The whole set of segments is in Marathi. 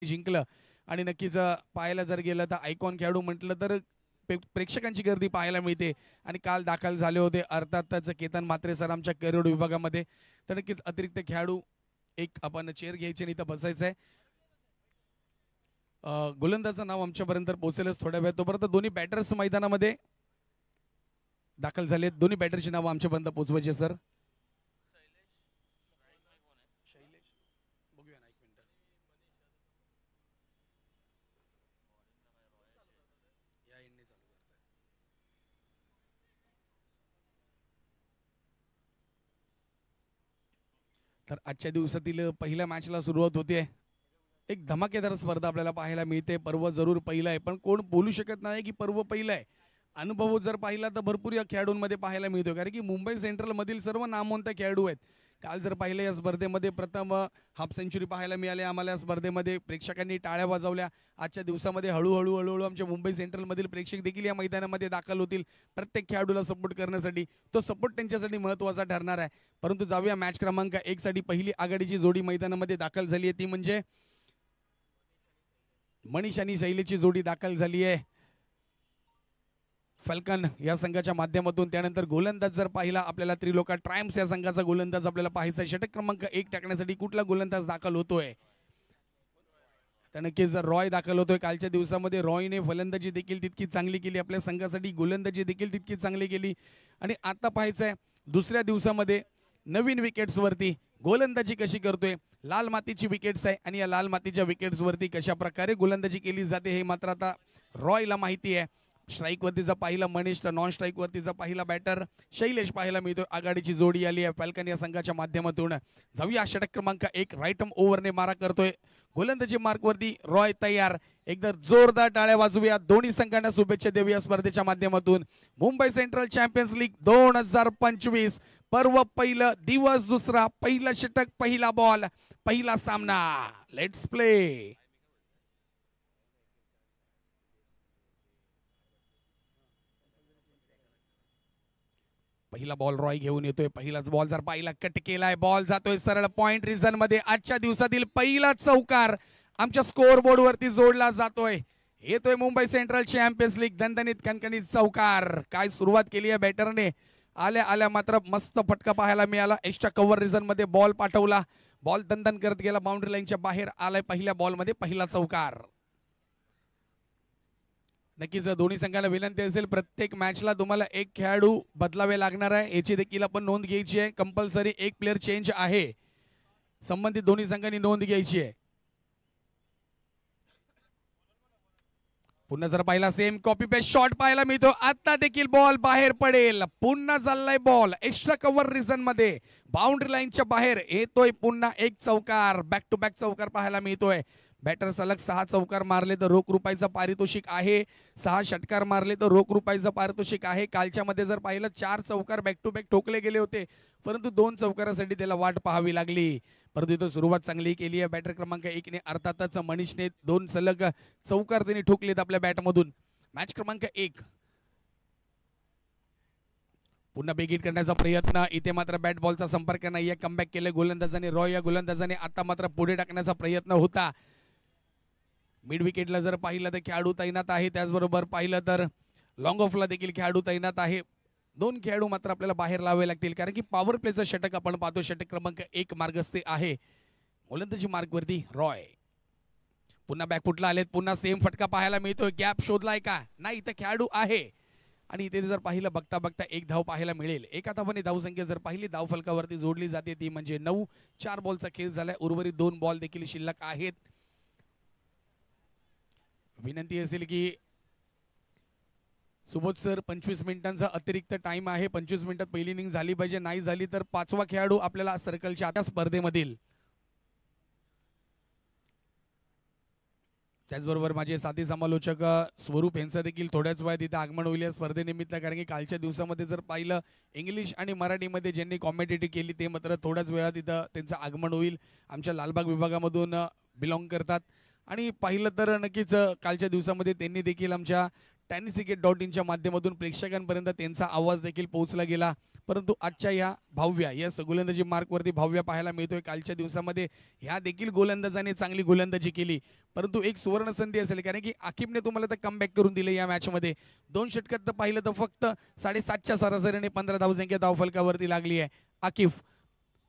जिंकलं आणि नक्कीच पाहायला जर गेलं तर आयकॉन खेळाडू म्हटलं तर प्रेक्षकांची गर्दी पाहायला मिळते आणि काल दाखल झाले होते अर्थातच केतन म्हात्रे सर आमच्या करिअर विभागामध्ये. तर नक्कीच अतिरिक्त खेळाडू एक आपण चेअर घ्यायची आणि इथं बसायचं आहे. गोलंदाजाचं नाव आमच्यापर्यंत पोहोचेलच थोड्या वेळ. तोपर्यंत दोन्ही बॅटर्स मैदानामध्ये दाखल झालेत. दोन्ही बॅटरची नावं आमच्यापर्यंत पोहोचवायची सर. तर आजच्या दिवसातील पहिल्या मॅचला सुरुवात होते. एक धमाकेदार स्पर्धा आपल्याला पाहायला मिळते. पर्व जरूर पहिलं आहे, पण कोण बोलू शकत नाही की पर्व पहिलं आहे. अनुभव जर पाहिला तर भरपूर या खेळाडूंमध्ये पाहायला मिळतो, कारण की मुंबई सेंट्रलमधील सर्व नामवंत खेळाडू आहेत. काल जर पाहिलं या स्पर्धेमध्ये प्रथम हाफ सेंचुरी पाहायला मिळाली आम्हाला. या स्पर्धेमध्ये प्रेक्षकांनी टाळ्या वाजवल्या. आजच्या दिवसामध्ये हळूहळू हळूहळू आमच्या मुंबई सेंट्रलमधील प्रेक्षक देखील या मैदानामध्ये दाखल होतील प्रत्येक खेळाडूला सपोर्ट करण्यासाठी. तो सपोर्ट त्यांच्यासाठी महत्त्वाचा ठरणार आहे. परंतु जाऊया मॅच क्रमांक 1 साठी. पहिली आघाडीची जोडी मैदानामध्ये दाखल झाली आहे, ती म्हणजे मनीष आणि शैलीची जोडी दाखल झाली आहे फॅल्कन या संघाच्या माध्यमातून. त्यानंतर गोलंदाज जर पाहिला आपल्याला त्रिलोका ट्रायम्स या संघाचा गोलंदाज आपल्याला पाहायचा आहे. षटक क्रमांक 1 टाकण्यासाठी कुठला गोलंदाज दाखल होतोय? तर नक्कीच रॉय दाखल होतोय. कालच्या दिवसामध्ये रॉयने फलंदाजी देखील तितकी चांगली केली आपल्या संघासाठी, गोलंदाजी देखील तितकी चांगली केली. आणि आता पाहायचं आहे दुसऱ्या दिवसामध्ये नवीन विकेट्सवरती गोलंदाजी कशी करतोय. लाल मातीची विकेट्स आहे आणि या लाल मातीच्या विकेट्सवरती कशा प्रकारे गोलंदाजी केली जाते हे मात्र आता रॉयला माहिती आहे. स्ट्राईक वरतीचा पाहिला मनीष, तर नॉन स्ट्राईक वरतीचा पाहिला बॅटर शैलेश पाहायला मिळतो. आघाडीची जोडी आली आहे फॅल्कन या संघाच्या माध्यमातून. जाऊया षटक क्रमांक 1. राईट आर्म ओव्हरने मारा करतोय. गोलंदाजी मार्कवरती रॉय तयार. एकदा जोरदार टाळ्या वाजवूया. दोन्ही संघांना शुभेच्छा देऊया स्पर्धेच्या माध्यमातून. मुंबई सेंट्रल चॅम्पियन्स लीग 2025 पर्व पहिलं, दिवस दुसरा, पहिला षटक, पहिला बॉल, पहिला सामना. Let's play. पहिला बॉल रॉय घेऊन येतोय. पहिलाच बॉल जर पाहिला कट केलाय, बॉल जातोय सरळ पॉइंट रिझन मध्ये. आजच्या दिवसातील पहिला चौकार आमच्या स्कोअर बोर्ड वरती जोडला जातोय. येतोय मुंबई सेंट्रल चॅम्पियन्स लीग दणदणीत कणकणीत चौकार. काय सुरुवात केली आहे बॅटरने. आल्या आल्या मात्र मस्त फटका पाहायला मिळाला. एक्स्ट्रा कव्हर रिझन मध्ये बॉल पाठवला. बॉल दणदण करत गेला, बाउंड्री लाईनच्या बाहेर आलाय. पहिल्या बॉल मध्ये पहिला चौकार. नक्कीच दोन्ही संघाला विनंती असेल, प्रत्येक मॅचला तुम्हाला एक खेळाडू बदलावे लागणार आहे, याची देखील आपण नोंद घ्यायची आहे. कंपल्सरी एक प्लेअर चेंज आहे, संबंधित दोन्ही संघांनी नोंद घ्यायची आहे. पुन्हा जर पाहिला सेम कॉपी पेस्ट शॉट पाहायला मिळतो. आता देखील बॉल बाहेर पडेल. पुन्हा चाललाय बॉल एक्स्ट्रा कव्हर रिझन मध्ये, बाउंड्री लाईनच्या बाहेर येतोय. पुन्हा एक चौकार, बॅक टू बॅक चौकार पाहायला मिळतोय. बॅटर सलग 6 चौकार मारले तर रोख रुपयाचं पारितोषिक आहे. 6 षटकार मारले तर रोख रुपयाचं पारितोषिक आहे. कालच्या मध्ये जर पाहिलं 4 चौकार बॅक टू बॅक ठोकले गेले होते, परंतु 2 चौकारासाठी त्याला वाट पाहावी लागली. परंतु इथं सुरुवात चांगली केली आहे बॅटर क्रमांक 1 ने. अर्थातच मनीषने 2 सलग चौकार त्यांनी ठोकलेत आपल्या बॅटमधून. मॅच क्रमांक 1 पुन्हा बेगीट करण्याचा प्रयत्न. इथे मात्र बॅट बॉलचा संपर्क नाहीये. कमबॅक केले गोलंदाजाने रॉय या गोलंदाजाने. आता मात्र पुढे टाकण्याचा प्रयत्न होता. मिड विकेटला जर पाहिलं तर खेळाडू तैनात आहे, त्याचबरोबर पाहिलं तर लॉंग ऑफला देखील खेळाडू तैनात आहे. 2 खेळाडू मात्र आपल्याला बाहेर लावावे लागतील, कारण की पॉवर प्लेचं षटक आपण पाहतो. षटक क्रमांक 1 मार्गस्थे आहे. गोलंदाजी मार्कवरती रॉय. पुन्हा बॅकफुटला आलेत. पुन्हा सेम फटका पाहायला मिळतोय. गॅप शोधलाय का? नाही, इथे खेळाडू आहे. आणि इथे जर पाहिलं बघता बघता एक धाव पाहायला मिळेल. एका धावाने धावसंख्या जर पाहिली धाव फलकावरती जोडली जाते, ती म्हणजे 9. 4 बॉलचा खेळ झालाय. उर्वरित 2 बॉल देखील शिल्लक आहेत. विनंती असेल की सुबोध सर 25 मिनिटांचा अतिरिक्त टाइम आहे. 25 मिनिटात पहिली इनिंग झाली पाहिजे. नाही झाली तर 5वा खेळाडू आपल्याला सर्कलच्या आता स्पर्धेमधील. त्याचबरोबर माझे साथी समालोचक स्वरूप यांचं देखील थोड्याच वेळात इथं आगमन होईल या स्पर्धेनिमित्त, कारण की कालच्या दिवसामध्ये जर पाहिलं इंग्लिश आणि मराठीमध्ये ज्यांनी कॉमेंटेटिव्ह केली ते मात्र थोड्याच वेळात इथं त्यांचं आगमन होईल. आमच्या लालबाग विभागामधून बिलॉंग करतात. आणि पाहिलं तर नक्कीच कालच्या दिवसामध्ये त्यांनी देखील आमच्या tenniscricket.in च्या माध्यमातून प्रेक्षकांपर्यंत त्यांचा आवाज देखील पोहोचला गेला. परंतु आजच्या या भाव्या यस गोलंदाजी मार्कवरती भाव्या पाहायला मिळतोय. कालच्या दिवसामध्ये ह्या देखील गोलंदाजाने चांगली गोलंदाजी केली, परंतु एक सुवर्ण संधी असेल, कारण की आकिबने तुम्हाला तर कमबॅक करून दिले या मॅचमध्ये. 2 षटकात तर पाहिलं तर फक्त 7.5च्या सरासरीने 15 धावसंख्या धावफलकावरती लागली आहे. आकिफ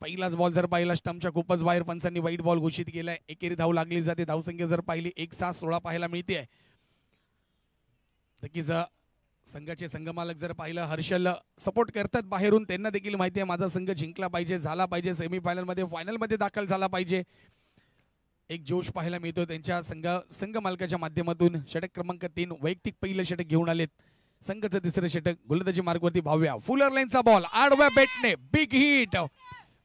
पहिलाच बॉल जर पाहिला स्टंपच्या खूपच बाहेर, पंचांनी वाईट बॉल घोषित केलाय. एकेरी धाव लागली जाते. धावसंख्या जर पाहिली 1/16 पाहायला मिळते आहे. नक्कीच संघाचे संघमालक जर पाहिलं हर्षल सपोर्ट करतात बाहेरून, त्यांना देखील माहिती आहे माझा संघ जिंकला पाहिजे, झाला पाहिजे सेमीफायनलमध्ये, फायनलमध्ये दाखल झाला पाहिजे. एक जोश पाहायला मिळतो त्यांच्या संघ मालकाच्या माध्यमातून. षटक क्रमांक 3 वैयक्तिक पहिलं षटक घेऊन आलेत. संघाचं तिसरं षटक गोलंदाजी मार्गवरती भाव्या. फुलर लाईनचा बॉल आडव्या बेटने बिग हिट.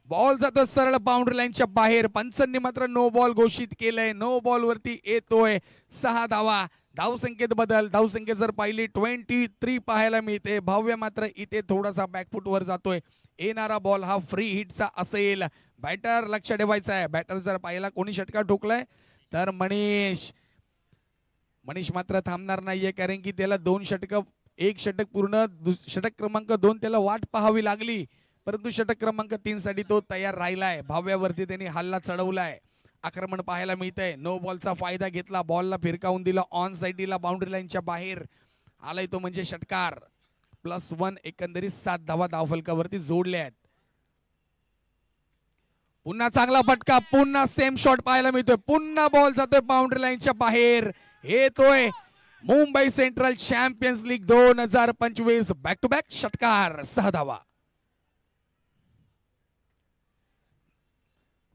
बॉल जातो सरळ बाउंड्री लाईनच्या बाहेर. पंचांनी मात्र नो बॉल घोषित केलंय. नो बॉल वरती येतोय 6 धावा. धावसंख्येत बदल. धावसंख्या जर पाहिली 23 पाहायला मिळते. भाव्या मात्र इथे थोडासा बॅकफुट वर जातोय. येणारा बॉल हा फ्री हिटचा असेल. बॅटर लक्ष ठेवायचं आहे. बॅटर जर पाहिला कोणी षटका ठोकलाय तर मनीष मात्र थांबणार नाहीये, कारण की त्याला 2 षटक, एक षटक पूर्ण, षटक क्रमांक 2 त्याला वाट पाहावी लागली, परंतु षटक क्रमांक 3 साठी तो तयार राहिलाय. भाव्यावरती त्यांनी हल्ला चढवलाय. आक्रमण पाहायला मिळतंय. नो बॉलचा फायदा घेतला. बॉलला फिरकावून दिला ऑन साइडला बाउंड्री लाईनच्या बाहेर. आलाय तो म्हणजे षटकार. +1. एकंदरीत 7 धावा धावफलकावरती जोडल्या आहेत. पुन्हा चांगला फटका. पुन्हा सेम शॉट पाहायला मिळतोय. पुन्हा बॉल जातोय बाउंड्री लाईनच्या बाहेर. येतोय Mumbai central champions league 2025 back to back षटकार. 6 धावा.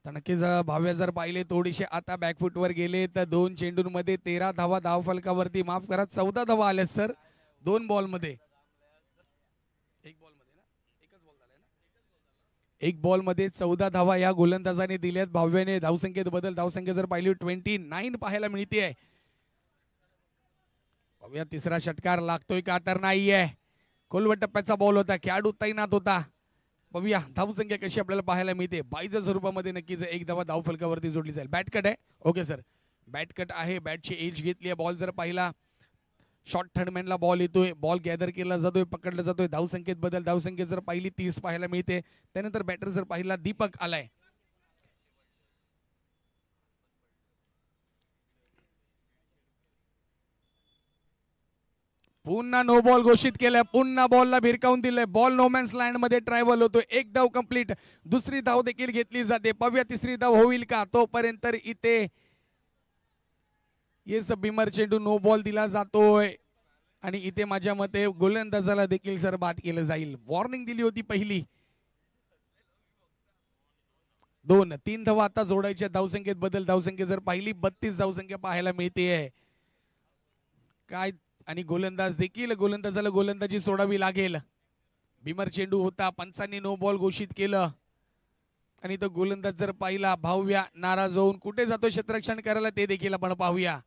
तर नक्कीच भाव्या जर पाहिले थोडीशे आता बॅकफुटवर गेले तर 2 चेंडूंमध्ये 13 धावा धावफलकावरती, माफ करा 14 धावा आल्या सर 2 बॉलमध्ये. एक बॉलमध्ये 14 धावा या गोलंदाजाने दिल्यात भाव्याने. धावसंख्येत बदल. धावसंख्या जर पाहिली 29 पाहायला मिळते आहे. भाव्या तिसरा षटकार लागतोय का तर नाहीये. खोलवट टप्प्याचा बॉल होता. खेळाडू तैनात होता. बघूया धावसंख्या कशी आपल्याला पाहायला मिळते. बाईच्या स्वरूपामध्ये नक्कीच 1 धावा धावफलकावरती जोडली जाईल. बॅट कट आहे. ओके सर, बॅट कट आहे. बॅटची एज घेतली आहे. बॉल जर पाहिला शॉर्ट थर्डमॅनला बॉल येतोय. बॉल गॅदर केला जातोय, पकडला जातोय. धावसंख्येत बदल. धावसंख्येत जर पाहिली 30 पाहायला मिळते. त्यानंतर बॅटर जर पाहिला दीपक आलाय. पुन्हा नो बॉल घोषित केलं. पुन्हा बॉलला भिरकावून दिलंय. बॉल नोमॅन्स लँड मध्ये ट्रॅव्हल होतोय. 1 धाव कंप्लीट. दुसरी धाव देखील घेतली जाते. पाहूया तिसरी धाव होईल का. तोपर्यंत इथे येस बिमर चेंडू नो बॉल दिला जातोय आणि इथे माझ्या मते गोलंदाजाला देखील सर बाद केलं जाईल. वॉर्निंग दिली होती पहिली. 2-3 धावा आता जोडायच्या. धावसंख्येत बदल. धावसंख्या जर पाहिली 32 धावसंख्या पाहायला मिळते काय. आणि गोलंदाज देखील, गोलंदाजाला गोलंदाजी सोडावी लागेल. बिमर चेंडू होता. पंचांनी नो बॉल घोषित केलं आणि तो गोलंदाज जर पाहिला भाव्या नाराज होऊन कुठे जातो क्षेत्ररक्षण करायला ते देखील आपण पाहूया.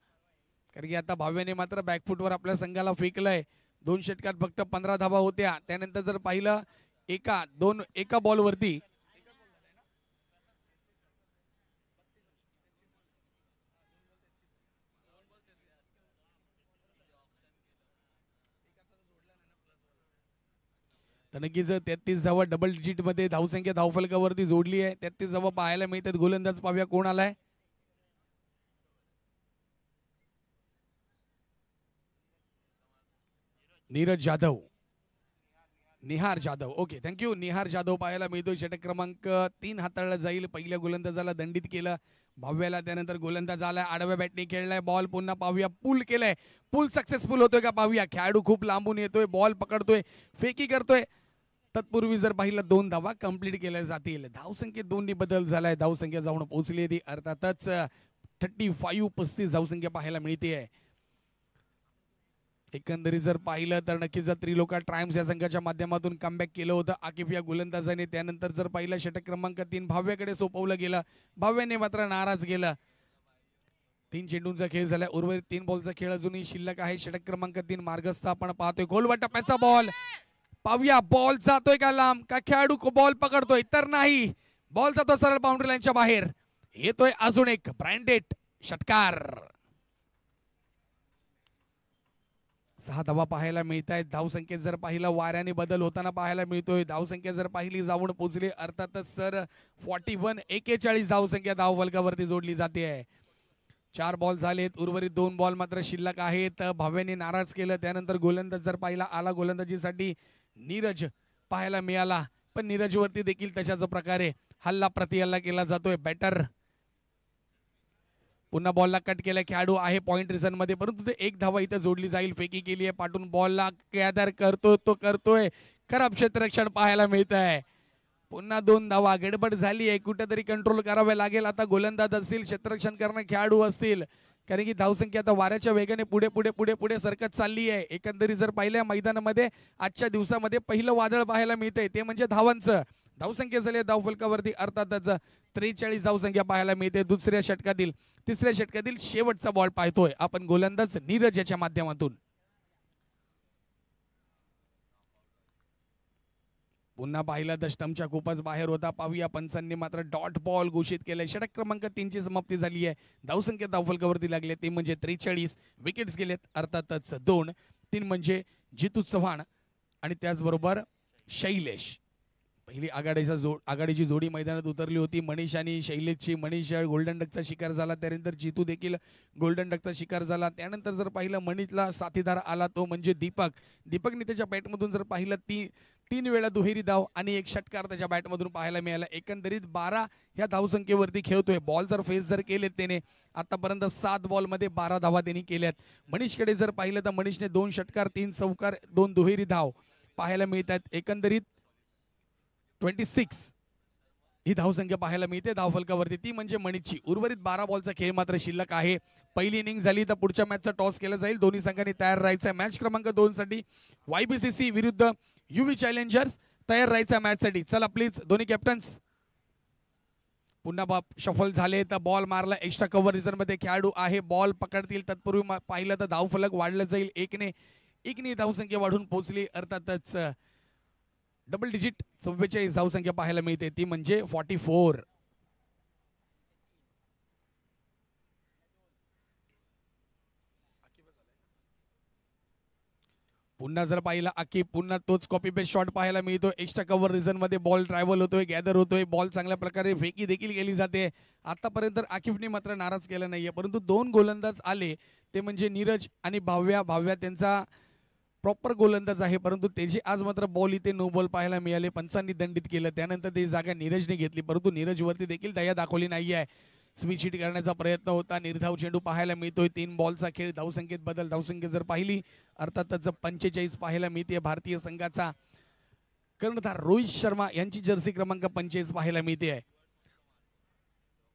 कारण की आता भाव्याने मात्र बॅकफुटवर आपल्या संघाला फेकलंय. 2 षटकात फक्त 15 धावा होत्या. त्यानंतर जर पाहिलं एका बॉलवरती तर नक्कीच 33 धावा डबल डिजिट मध्ये धावसंख्या धावफलकावरती जोडली आहे. 33 धावा पाहायला मिळतात. गोलंदाज पाहूया कोण आलाय. नीरज जाधव, निहार जाधव. Okay thank you. निहार जाधव पाहायला मिळतो. षटक क्रमांक 3 हाताळला जाईल. पहिल्या गोलंदाजाला दंडित केलं भाव्याला. त्यानंतर गोलंदाज आलाय. आडव्या बॅटने खेळलाय. बॉल पुन्हा पाहूया. पूल केलाय. पूल सक्सेसफुल होतोय का पाहूया. खेळाडू खूप लांबून येतोय. बॉल पकडतोय. फेकी करतोय. तत्पूर्वी जर पाहिलं 2 धावा कंप्लीट केल्या जातील. धावसंख्येत 2 बदल झालाय. धावसंख्या जाऊन पोहोचली ती अर्थातच 35 धावसंख्या पाहायला मिळते आहे. एकंदरीत जर पाहिलं तर नक्कीच त्रिलोका ट्रायम्स या संघाच्या माध्यमातून कमबॅक केलं होतं आकिफ या गोलंदाजाने. त्यानंतर जर पाहिलं षटक क्रमांक 3 भाव्याकडे सोपवलं गेलं. भाव्याने मात्र नाराज गेलं. 3 चेंडूंचा खेळ झाला. उर्वरित 3 बॉलचा खेळ अजूनही शिल्लक आहे. षटक क्रमांक 3 मार्गस्थ आपण पाहतोय. गोलवा टप्प्याचा बॉल पाहूया. बॉल जातोय का लांब का खेळाडू बॉल पकडतोय तर नाही. बॉल जातो सरळ बाउंड्री लाईनच्या बाहेर. येतोय अजून एक ब्रँडेड षटकार. 6 धावा पाहायला मिळत आहेत. धावसंख्येत जर पाहिलं वाऱ्याने बदल होताना पाहायला मिळतोय. धावसंख्या जर पाहिली जाऊन पोहोचली अर्थातच सर 41 41 धावसंख्या धावफलकावरती जोडली जाते आहे. 4 बॉल झालेत, उर्वरित 2 बॉल मात्र शिल्लक आहेत. भाव्याने नाराज केलं, त्यानंतर गोलंदाज जर पाहिला आला गोलंदाजीसाठी नीरज पाहायला मिळाला, पण नीरजवरती देखील तशाच प्रकारे हल्ला प्रतिहल्ला केला जातोय. बॅटर पुन्हा बॉलला कट केला, खेळाडू आहे पॉइंट रिझन मध्ये, परंतु ते 1 धावा इथं जोडली जाईल. फेकी केली आहे पाठून, बॉलला गॅदर करतोय खराब क्षेत्ररक्षण पाहायला मिळत आहे. पुन्हा 2 धावा, गडबड झाली आहे, कुठेतरी कंट्रोल करावे लागेल आता. गोलंदाज असतील, क्षेत्ररक्षण करणारे खेळाडू असतील, कारण की धावसंख्या आता वाऱ्याच्या वेगाने पुढे पुढे पुढे पुढे सरकत चालली आहे. एकंदरीत जर पाहिल्या मैदानामध्ये आजच्या दिवसामध्ये पहिलं वादळ पाहायला मिळतंय ते म्हणजे धावांचं. धावसंख्या झाली धावफलकावरती अर्थातच 43 धावसंख्या पाहायला मिळते. तिसऱ्या षटकातील शेवटचा बॉल पाहतोय आपण गोलंदाज नीरज याच्या माध्यमातून. पुन्हा पाहिला तर स्टंपच्या खूपच बाहेर होता. पाहूया पंचांनी मात्र डॉट बॉल घोषित केलाय. षटक क्रमांक 3 ची समाप्ती झाली आहे. धावसंख्या धावफलकावरती लागले ते म्हणजे 43. विकेट्स गेलेत अर्थातच 2. 3 म्हणजे जितू चव्हाण आणि त्याचबरोबर शैलेश. पहिली आघाडीची जोडी मैदानात उतरली होती. मनीष आणि शैलेशची. मनीष गोल्डन डकचा शिकार झाला, त्यानंतर जितू देखील गोल्डन डकचा शिकार झाला. त्यानंतर जर पाहिलं मनीषला साथीदार आला तो म्हणजे दीपकने त्याच्या बॅटमधून जर पाहिलं 3 वेळा दुहेरी धाव आणि 1 षटकार त्याच्या बॅटमधून पाहायला मिळाला. एकंदरीत 12 ह्या धावसंख्येवरती खेळतोय. बॉल जर फेस जर केलेत त्याने आतापर्यंत 7 बॉलमध्ये 12 धावा त्यांनी केल्यात. मनीषकडे जर पाहिलं तर मनीषने 2 षटकार 3 चौकार 2 दुहेरी धाव पाहायला मिळतात. एकंदरीत 26 ही धावसंख्या पाहायला मिळते धावफलकावरती, ती म्हणजे मनीषची. उर्वरित 12 बॉलचा खेळ मात्र शिल्लक आहे. पहिली इनिंग झाली तर पुढच्या मॅचचा टॉस केला जाईल. दोन्ही संघांनी तयार राहायचं. मॅच क्रमांक 2 साठी YBCC विरुद्ध UV चॅलेंजर्स तयार राहायचा मॅचसाठी. चला प्लीज दोन्ही कॅप्टन्स. पुन्हा शफल झाले तर बॉल मारला एक्स्ट्रा कव्हर रिझन मध्ये. खेळाडू आहे, बॉल पकडतील तत्पूर्वी पाहिलं तर धावफलक वाढलं जाईल. 1ने धावसंख्या वाढून पोहोचली अर्थातच डबल डिजिट 44 धावसंख्या पाहायला मिळते, ती म्हणजे 44. पुन्हा जर पाहिला आकिब, पुन्हा तोच कॉपी पेस्ट शॉट पाहायला मिळतो. एक्स्ट्रा कव्हर रिझन मध्ये बॉल ट्रॅव्हल होतोय, गॅदर होतोय. बॉल चांगल्या प्रकारे फेकी देखील केली जाते. आतापर्यंत आकिबने मात्र नाराज केला नाहीये, परंतु 2 गोलंदाज आले ते म्हणजे नीरज आणि भाव्या त्यांचा प्रॉपर गोलंदाज आहे, परंतु त्याची आज मात्र बॉल इथे नो बॉल पाहायला मिळाले. पंचांनी दंडित केलं. त्यानंतर ती जागा नीरजने घेतली, परंतु नीरजवरती देखील दया दाखवली नाहीये. स्विच हिट करण्याचा प्रयत्न होता. निर्धाव चेंडू पाहायला मिळतोय. 3 बॉलचा खेळ. धावसंख्येत बदल. धावसंख्येत जर पाहिली अर्थातच 45 पाहायला मिळते. भारतीय संघाचा कर्णधार रोहित शर्मा यांची जर्सी क्रमांक 45 पाहायला मिळते आहे.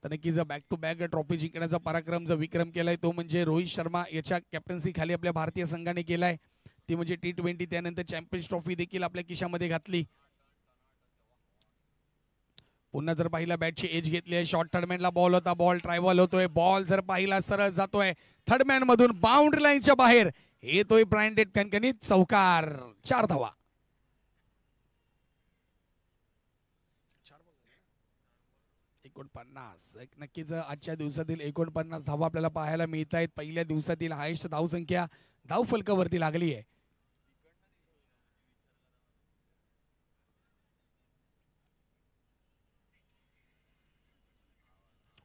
तर नक्कीच बॅक टू बॅक ट्रॉफी जिंकण्याचा पराक्रम जो विक्रम केलाय तो म्हणजे रोहित शर्मा याच्या कॅप्टन्सी खाली आपल्या भारतीय संघाने केलाय. ती म्हणजे T20. त्यानंतर चॅम्पियन्स ट्रॉफी देखील आपल्या खिशामध्ये घातली. पुन्हा जर पाहिला बॅटची एज घेतली आहे. शॉर्ट थर्डमॅनला बॉल होता. बॉल ट्रायव्हल होतोय. बॉल जर पाहिला सरळ जातोय थर्डमॅन मधून बाउंड्री लाईनच्या बाहेर. येतोय ब्रँडेड कणकणीत चौकार. 4 धावा. 49. नक्कीच आजच्या दिवसातील 49 धावा आपल्याला पाहायला मिळत आहेत. पहिल्या दिवसातील हायेस्ट धावसंख्या धावफलकावरती लागली आहे.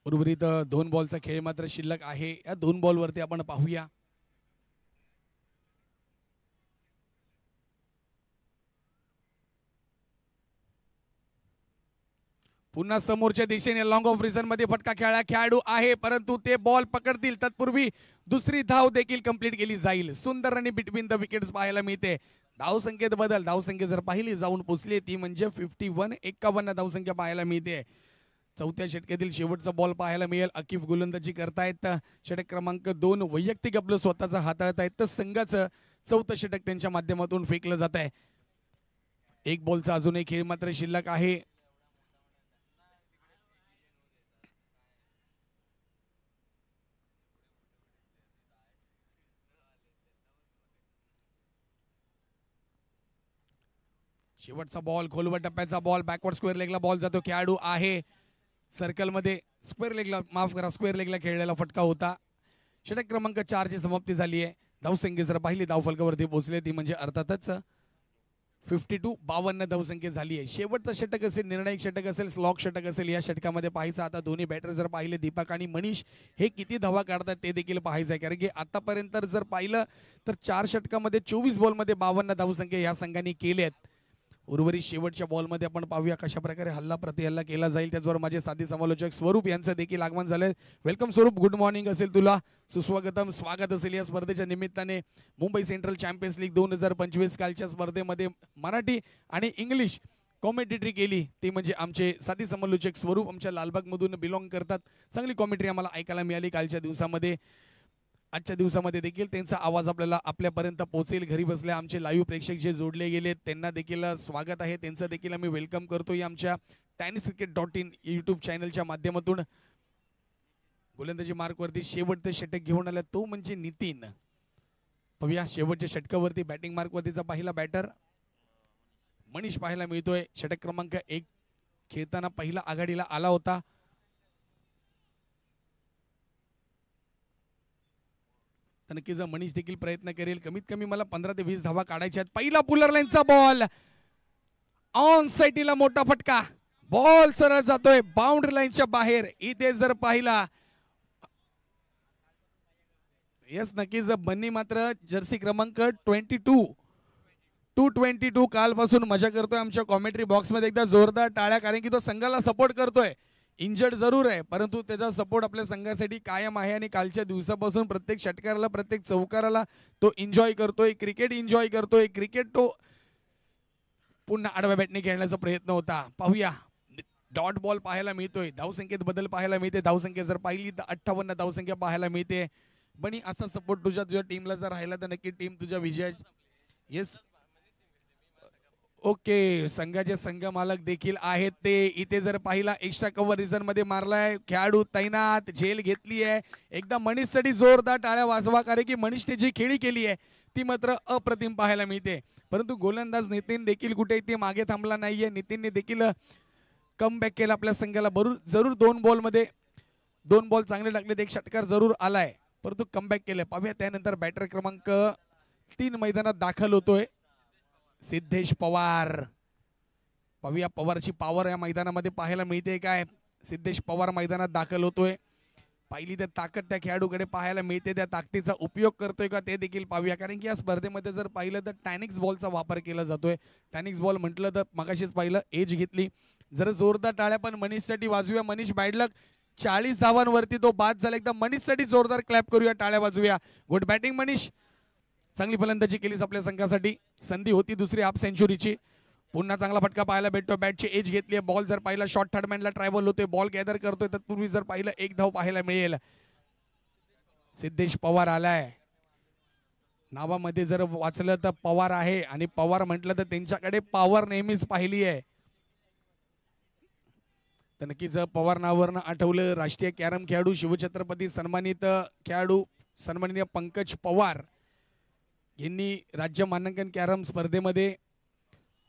उर्वरित 2 बॉलचा खेळ मात्र शिल्लक आहे. या 2 बॉलवरती आपण पाहूया. पुन्हा समोरच्या दिशेने लॉंग ऑफ रिझन मध्ये फटका खेळला. खेळाडू आहे, परंतु ते बॉल पकडतील तत्पूर्वी दुसरी धाव देखील कंप्लीट केली जाईल. सुंदर आणि बिटवीन द विकेट्स पाहायला मिळते. धावसंख्येत बदल. धावसंख्या जर पाहिली जाऊन पोचली ती म्हणजे 51 धावसंख्या पाहायला मिळते. 4थ्या षटकातील शेवटचा बॉल पाहायला मिळेल. आकिब गोलंदाजी करतायत. षटक क्रमांक 2 वैयक्तिक आपलं स्वतःचं हाताळतायत, तर संघाचं 4थं षटक त्यांच्या माध्यमातून फेकलं जात आहे. 1 बॉलचा अजूनही खेळ मात्र शिल्लक आहे. शेवटचा बॉल खोलवर टप्प्याचा बॉल. बॅकवर्ड स्क्वेअर लेगला बॉल जातो. खेळाडू आहे सर्कलमध्ये. स्क्वेअर लेगला माफ करा, स्क्वेअर लेगला खेळलेला फटका होता. षटक क्रमांक 4 ची समाप्ती झाली आहे. धावसंख्या जर पाहिली धावफलकावरती पोहोचले ती म्हणजे अर्थातच 52 52 धावसंख्या झाली आहे. शेवटचं षटक असेल, निर्णायक षटक असेल, स्लॉक षटक असेल, या षटकामध्ये पाहायचं आता दोन्ही बॅटर जर पाहिले दीपक आणि मनीष हे किती धावा काढतात ते देखील पाहायचं आहे. कारण की आतापर्यंत जर पाहिलं तर 4 षटकामध्ये 24 बॉलमध्ये 52 धावसंख्या या संघाने केल्या आहेत. उर्वरित शेवटच्या बॉलमध्ये आपण पाहूया कशा प्रकारे हल्ला प्रतिहल्ला केला जाईल. त्याचबरोबर माझे साथी समालोचक स्वरूप यांचं देखील आगमन झालंय. वेलकम स्वरूप, गुड मॉर्निंग असेल तुला, सुस्वागतम, स्वागत असेल या स्पर्धेच्या निमित्ताने. मुंबई सेंट्रल चॅम्पियन्स लीग 2025 कालच्या स्पर्धेमध्ये मराठी आणि इंग्लिश कॉमेंट्री केली ती म्हणजे आमचे साथी समालोचक स्वरूप आमच्या लालबागमधून बिलॉंग करतात. चांगली कॉमेंट्री आम्हाला ऐकायला मिळाली कालच्या दिवसामध्ये. आजच्या दिवसामध्ये देखील त्यांचा आवाज आपल्याला आपल्यापर्यंत पोहोचेल. घरी बसल्या आमचे लाईव्ह प्रेक्षक जे जोडले गेले त्यांना देखील स्वागत आहे, त्यांचं देखील आम्ही वेलकम करतोय आमच्या tenniscricket.in यूट्यूब चॅनलच्या माध्यमातून. गोलंदाजी मार्कवरती शेवटचं षटक घेऊन आला तो म्हणजे नितीन. पाहूया शेवटच्या षटकावरती बॅटिंग मार्कवरतीचा पहिला बॅटर मनीष पाहायला मिळतोय. षटक क्रमांक 1 खेळताना पहिला आघाडीला आला होता. तर नक्कीच मनीष देखील प्रयत्न करेल. कमीत कमी मला 15 ते 20 धावा काढायच्या आहेत. पहिला पुलर लाईनचा बॉल ऑन साइडला मोठा फटका, बॉल सरळ जातोय बाउंड्री लाईनच्या बाहेर. इथे जर पाहिला यस नक्कीच बन्नी मात्र जर्सी क्रमांक 22 कालपासून मजा करतोय आमच्या कॉमेंट्री बॉक्समध्ये. एकदा जोरदार टाळ्या, कारण की तो संघाला सपोर्ट करतोय. इंजर्ड जरूर आहे परंतु त्याचा सपोर्ट आपल्या संघासाठी कायम आहे आणि कालच्या दिवसापासून प्रत्येक षटकाराला प्रत्येक चौकाराला तो एन्जॉय करतोय, क्रिकेट एन्जॉय करतोय. क्रिकेट तो पुन्हा आडव्या बॅटने खेळण्याचा प्रयत्न होता. पाहूया डॉट बॉल पाहायला मिळतोय. धावसंख्येत बदल पाहायला मिळते. धावसंख्या जर पाहिली तर 58 धावसंख्या पाहायला मिळते. पण असा सपोर्ट तुझ्या टीमला जर राहिला तर नक्की टीम तुझ्या विजय. येस ओके, संघाचे संघ मालक देखील आहेत ते. इथे जर पाहिला एक्स्ट्रा कव्हर रिझन मध्ये मारलाय खेळाडू तैनात, झेल घेतली आहे. एकदा मनीषसाठी जोरदार टाळ्या वाजवा, कारण की मनीषने जी खेळी केली आहे ती मात्र अप्रतिम पाहायला मिळते. परंतु गोलंदाज नितीन देखील कुठे इथे मागे थांबला नाहीये. नितीनने देखील कमबॅक केला आपल्या संघाला. जरूर 2 बॉलमध्ये 2 बॉल चांगले टाकले, एक षटकार जरूर आलाय परंतु कमबॅक केलं. पाहूया त्यानंतर बॅटर क्रमांक 3 मैदानात दाखल होतोय सिद्धेश पवार. पाहूया पवारची पॉवर या मैदानामध्ये पाहायला मिळते काय. सिद्धेश पवार मैदानात दाखल होतोय. पहिली तर ताकद त्या खेळाडूकडे पाहायला मिळते, त्या ताकदीचा उपयोग करतोय का ते देखील पाहूया. कारण की या स्पर्धेमध्ये जर पाहिलं तर टॅनिक्स बॉलचा वापर केला जातोय. टॅनिक्स बॉल म्हटलं तर मगाशीच पाहिलं एज घेतली. जर जोरदार टाळ्या पण मनीषसाठी वाजूया. मनीष बॅडलक 40 धावांवरती तो बाद झाला. एकदा मनीषसाठी जोरदार क्लॅप करूया, टाळ्या वाजूया. गुड बॅटिंग मनीष, चांगली फलंदाजी केलीस आपल्या संघासाठी. संधी होती दुसरी हाफ सेंचुरीची. पुन्हा चांगला फटका पाहायला भेटतो. बॅटची एज घेतली आहे. बॉल जर पाहिला शॉर्ट थर्ड मॅनला ट्रॅव्हल होतोय, बॉल गॅदर करतोय. तत्पूर्वी जर पाहिलं 1 धाव पाहायला मिळेल. सिद्धेश पवार आलाय. नावामध्ये जर वाचलं तर पवार आहे आणि पवार म्हटलं तर त्यांच्याकडे पॉवर नेहमीच पाहिली आहे. तर नक्कीच पवार नावावरनं आठवलं राष्ट्रीय कॅरम खेळाडू, शिवछत्रपती सन्मानित खेळाडू सन्माननीय पंकज पवार यांनी राज्य मानांकन कॅरम स्पर्धेमध्ये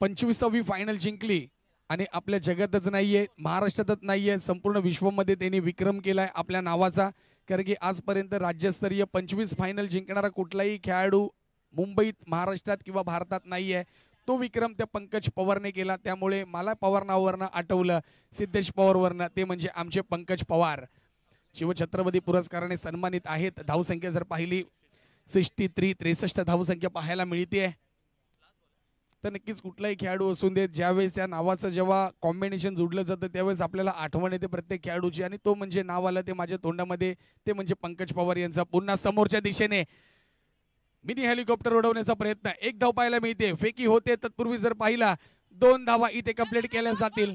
25वी फायनल जिंकली. आणि आपल्या जगातच नाहीये, महाराष्ट्रातच नाहीये, संपूर्ण विश्वामध्ये त्यांनी विक्रम केलाय आपल्या नावाचा. कारण की आजपर्यंत राज्यस्तरीय 25 फायनल जिंकणारा कुठलाही खेळाडू मुंबईत, महाराष्ट्रात किंवा भारतात नाहीये. तो विक्रम त्या पंकज पवारने केला. त्यामुळे मला पवार नावावरनं आठवलं सिद्धेश पवारवरनं, ते म्हणजे आमचे पंकज पवार. शिवछत्रपती पुरस्काराने सन्मानित आहेत. धावसंख्या जर पाहिली 63 धावसंख्या पाहायला मिळते. तर नक्कीच कुठलाही खेळाडू असून दे, ज्यावेळेस या नावाचं जेव्हा कॉम्बिनेशन जोडलं जातं त्यावेळेस आपल्याला आठवण येते प्रत्येक खेळाडूची. आणि तो म्हणजे नाव आलं ते माझ्या तोंडामध्ये, ते म्हणजे पंकज पवार यांचा. पुन्हा समोरच्या दिशेने मिनी हेलिकॉप्टर उडवण्याचा प्रयत्न. 1 धाव पाहायला मिळते. फेकी होते. तत्पूर्वी जर पाहिला 2 धावा इथे कंप्लीट केल्या जातील.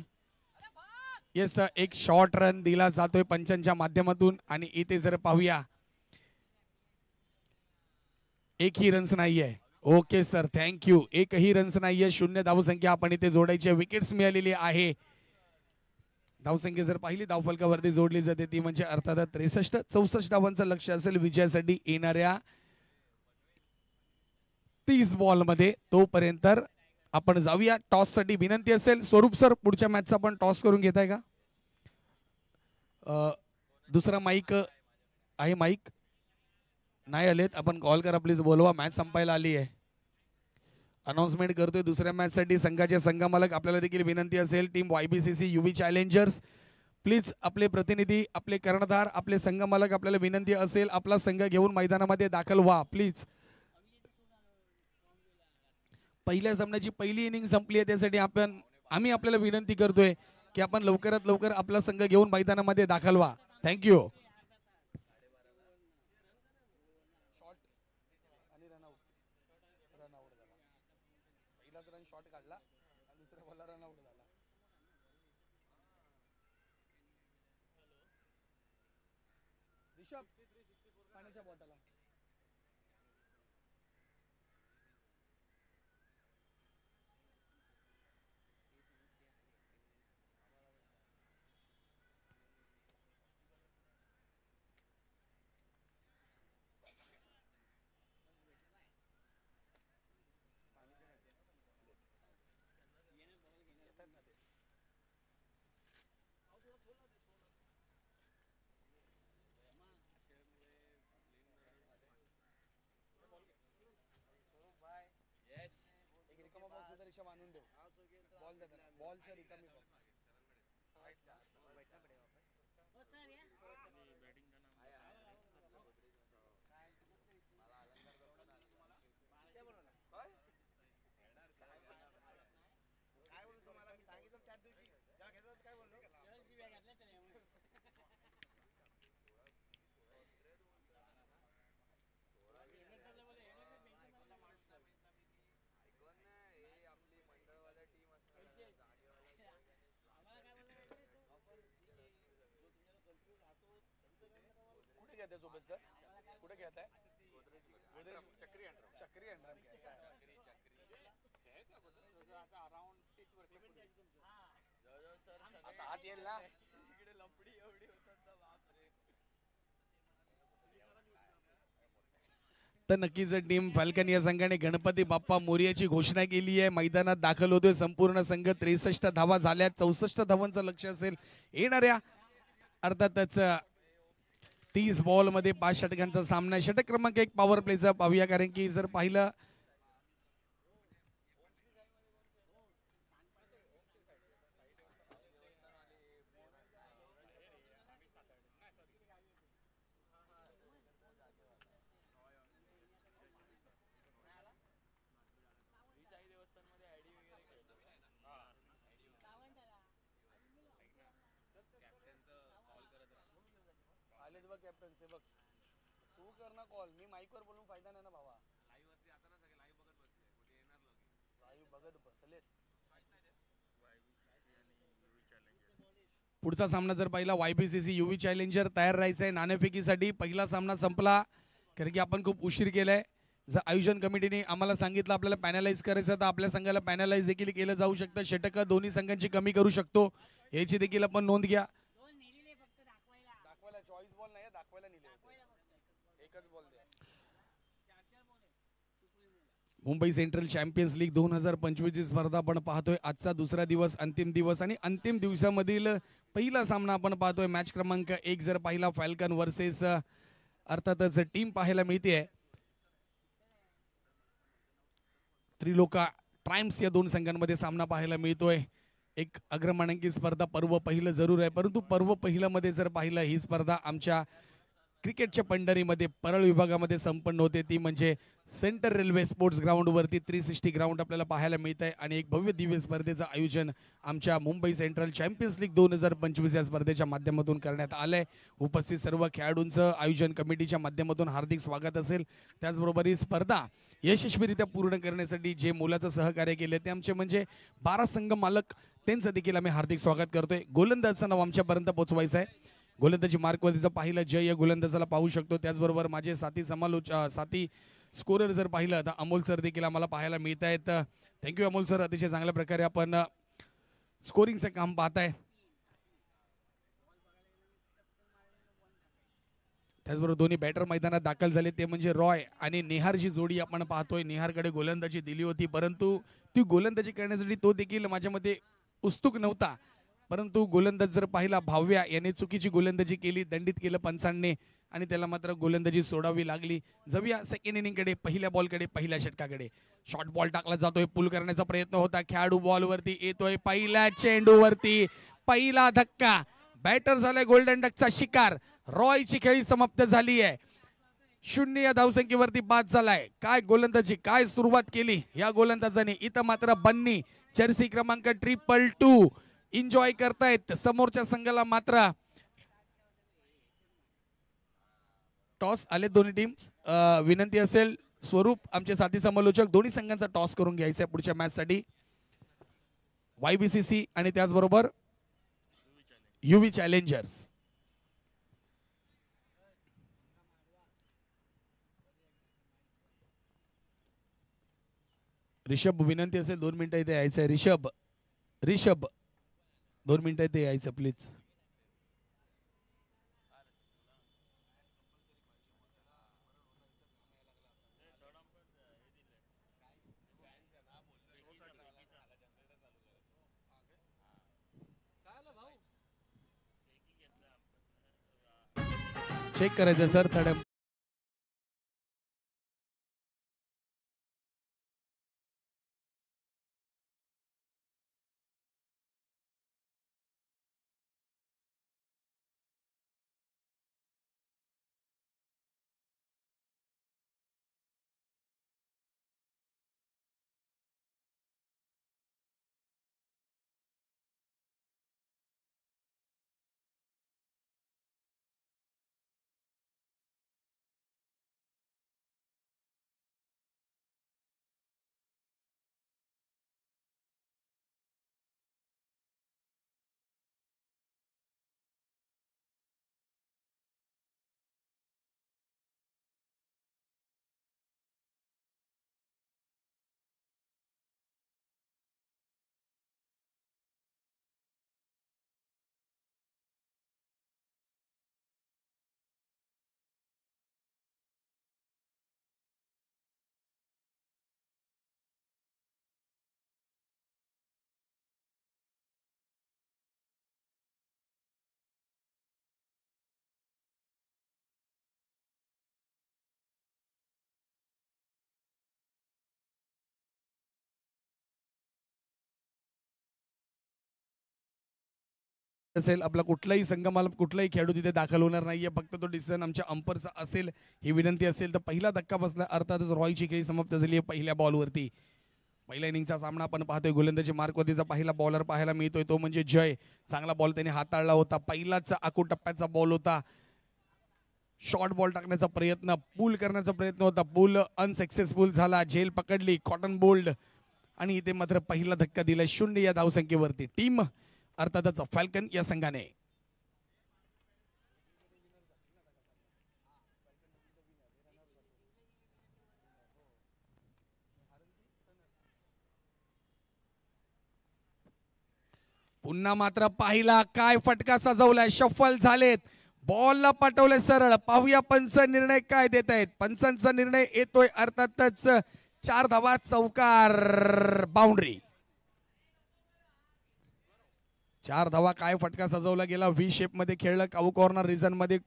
येस, एक शॉर्ट रन दिला जातोय पंचांच्या माध्यमातून. आणि इथे जर पाहूया एकही रन्स नाहीये. Okay sir, thank you. एकही रन्स नाहीये. 0 धावसंख्या आपण इथे जोडायची. विकेट्स मिळालेली आहे. धावसंख्या जर पाहिली धावफलकावरती जोडली जाते ती म्हणजे अर्थात 63-64 धावांचं लक्ष असेल विजयासाठी येणाऱ्या 30 बॉल मध्ये. तोपर्यंत आपण जाऊया टॉस साठी. विनंती असेल स्वरूप सर, पुढच्या मॅचचा आपण टॉस करून घेताय का? दुसरा माईक आहे. माईक नाही आलेत, आपण कॉल करा प्लीज, बोलवा, मॅच संपायला आली आहे. अनाउन्समेंट करतोय दुसऱ्या मॅचसाठी संघाचे संघमालक. आपल्याला देखील विनंती असेल, team YBCC UV challengers please आपले प्रतिनिधी, आपले कर्णधार, आपले संघमालक, आपल्याला विनंती असेल आपला संघ घेऊन मैदानामध्ये दाखल व्हा प्लीज. पहिल्या सामन्याची पहिली इनिंग संपली आहे, त्यासाठी आम्ही आपल्याला विनंती करतोय की आपण लवकरात लवकर आपला संघ घेऊन मैदानामध्ये दाखल व्हा. थँक्यू. पाण्याच्या बॉटल आणून ठेव. बॉलचं रिकामी बॉक्स. कुठे घेताय सोबत सर? कुठे घेताय? चक्री आता आत येईल ना. तर नक्कीच टीम फाल्कन या संघाने गणपती बाप्पा मोरयाची घोषणा केली आहे. मैदानात दाखल होतोय संपूर्ण संघ. 63 धावा झाल्या, 64 धावांचं लक्ष असेल येणाऱ्या अर्थातच 30 बॉलमध्ये 5 षटकांचा सामना. षटक क्रमांक 1 पॉवर प्लेचा पाहूया, कारण की जर पाहिलं कॅप्टन से बघ, तू कर ना कॉल, मी माईक वर बोलून फायदा नाही ना भावा. लाईव्ह बघत बसलेत. पुढचा सामना जर पाहिला YBCC UV चॅलेंजर तयार राहायचंय नाणेफेकीसाठी. पहिला सामना संपला कारण की आपण खूप उशीर केलाय. जर आयोजन कमिटीने आम्हाला सांगितलं आपल्याला पॅनलाइज करायचं तर आपल्या संघाला पॅनलाइज देखील केलं जाऊ शकतं. षटक दोन्ही संघांची कमी करू शकतो, याची देखील आपण नोंद घ्या. मुंबई सेंट्रल चॅम्पियन्स लीग 2025 ची स्पर्धा आपण पाहतोय. आजचा दुसरा दिवस, अंतिम दिवस, आणि अंतिम दिवसामधील पहिला सामना आपण पाहतोय. मॅच क्रमांक 1 जर पाहिला फाल्कन वर्सेस अर्थातच टीम पाहायला मिळते त्रिलोका ट्रायम्स. या दोन संघांमध्ये सामना पाहायला मिळतोय. एक अग्रमानांकित स्पर्धा, पर्व पहिलं जरूर आहे, परंतु पर्व पहिलं मध्ये जर पाहिलं ही स्पर्धा आमच्या क्रिकेटच्या पंढरीमध्ये परळ विभागामध्ये संपन्न होते, ती म्हणजे सेंटर रेल्वे स्पोर्ट्स ग्राउंडवरती 360 ग्राउंड आपल्याला पाहायला मिळत आहे. आणि एक भव्य दिव्य स्पर्धेचं आयोजन आमच्या मुंबई सेंट्रल चॅम्पियन्स लीग 2025 या स्पर्धेच्या माध्यमातून करण्यात आलंय. उपस्थित सर्व खेळाडूंचं आयोजन कमिटीच्या माध्यमातून हार्दिक स्वागत असेल. त्याचबरोबर ही स्पर्धा यशस्वीरित्या पूर्ण करण्यासाठी जे मोलाचं सहकार्य केले ते आमचे म्हणजे 12 संघ मालक, त्यांचं देखील आम्ही हार्दिक स्वागत करतोय. गोलंदाजचं नाव आमच्यापर्यंत पोहोचवायचं आहे. गोलंदाजी मार्कवरतीचं पाहिलं जय या गोलंदाजाला पाहू शकतो. त्याचबरोबर माझे साथी स्कोरर जर पाहिलं तर अमोल सर देखील आम्हाला पाहायला मिळत आहेत. थँक्यू अमोल सर, अतिशय चांगल्या प्रकारे आपण स्कोरिंगचं काम पाहताय. त्याचबरोबर दोन्ही बॅटर मैदानात दाखल झाले, ते म्हणजे रॉय आणि नेहारची जोडी आपण पाहतोय. नेहारकडे गोलंदाजी दिली होती, परंतु ती गोलंदाजी करण्यासाठी तो देखील माझ्या मते उत्सुक नव्हता. परंतु गोलंदाज जर पाहिला भाव्या याने चुकीची गोलंदाजी केली, दंडित केलं पंचांनी. आणि त्याला मात्र गोलंदाजी सोडावी लागली. जाऊया सेकंड इनिंगकडे, पहिल्या बॉलकडे, पहिल्या षटकाकडे. शॉर्ट बॉल टाकला जातोय, पुल करण्याचा प्रयत्न होता, खेळाडू बॉलवरती येतोय, पहिल्या चेंडूवरती पहिला धक्का. बॅटर झालाय गोल्डन डकचा शिकार. रॉयची खेळी समाप्त झाली आहे. 0 या धावसंख्येवरती बाद झालाय. काय गोलंदाजी, काय सुरुवात केली या गोलंदाजाने. इथं मात्र बन्नी जर्सी क्रमांक 222 एन्जॉय करतायत. समोरच्या संघाला मात्र टॉस आले दोन्ही टीम्स. विनंती असेल स्वरूप आमचे साथी समालोचक, दोन्ही संघांचा टॉस करून घ्यायचा आहे पुढच्या मॅच साठी. YBCC आणि त्याचबरोबर UV चॅलेंजर्स. ऋषभ विनंती असेल 2 मिनिटं इथे यायचं आहे. ऋषभ 2 मिनिटं इथे यायचं प्लीज. चेक करायचं सर थर्ड. असेल आपला कुठलाही संघ, मला कुठलाही खेळाडू तिथे दाखल होणार नाहीये. फक्त तो डिसिजन आमच्या अंपरचा असेल ही विनंती असेल. तर पहिला धक्का बसला, अर्थातच रॉयची खेळी समाप्त झाली आहे पहिल्या बॉलवरती. पहिल्या इनिंगचा सामना आपण पाहतोय. गोलंदाजी मार्कवरतीचा पहिला बॉलर पाहायला मिळतोय तो म्हणजे जय. चांगला बॉल त्याने हाताळला होता. पहिलाच आखू टप्प्याचा बॉल होता. शॉर्ट बॉल टाकण्याचा प्रयत्न, पूल करण्याचा प्रयत्न होता, पूल अनसक्सेसफुल झाला. झेल पकडली कॉटन बोल्ड आणि इथे मात्र पहिला धक्का दिला 0 या धावसंख्येवरती. टीम अर्थातच फॅल्कन या संघाने. पुन्हा मात्र पाहिला, काय फटका सजवलाय, शफल झालेत, बॉलला पाठवले सरळ. पाहूया पंच निर्णय काय देत आहेत. पंचांचा निर्णय येतोय अर्थातच 4 धावा, चौकार, बाउंड्री. 4 धावा. काय फटका सजवला गेला. व्ही शेप मध्ये खेळलं काऊ कॉर्नर रिजन मध्ये.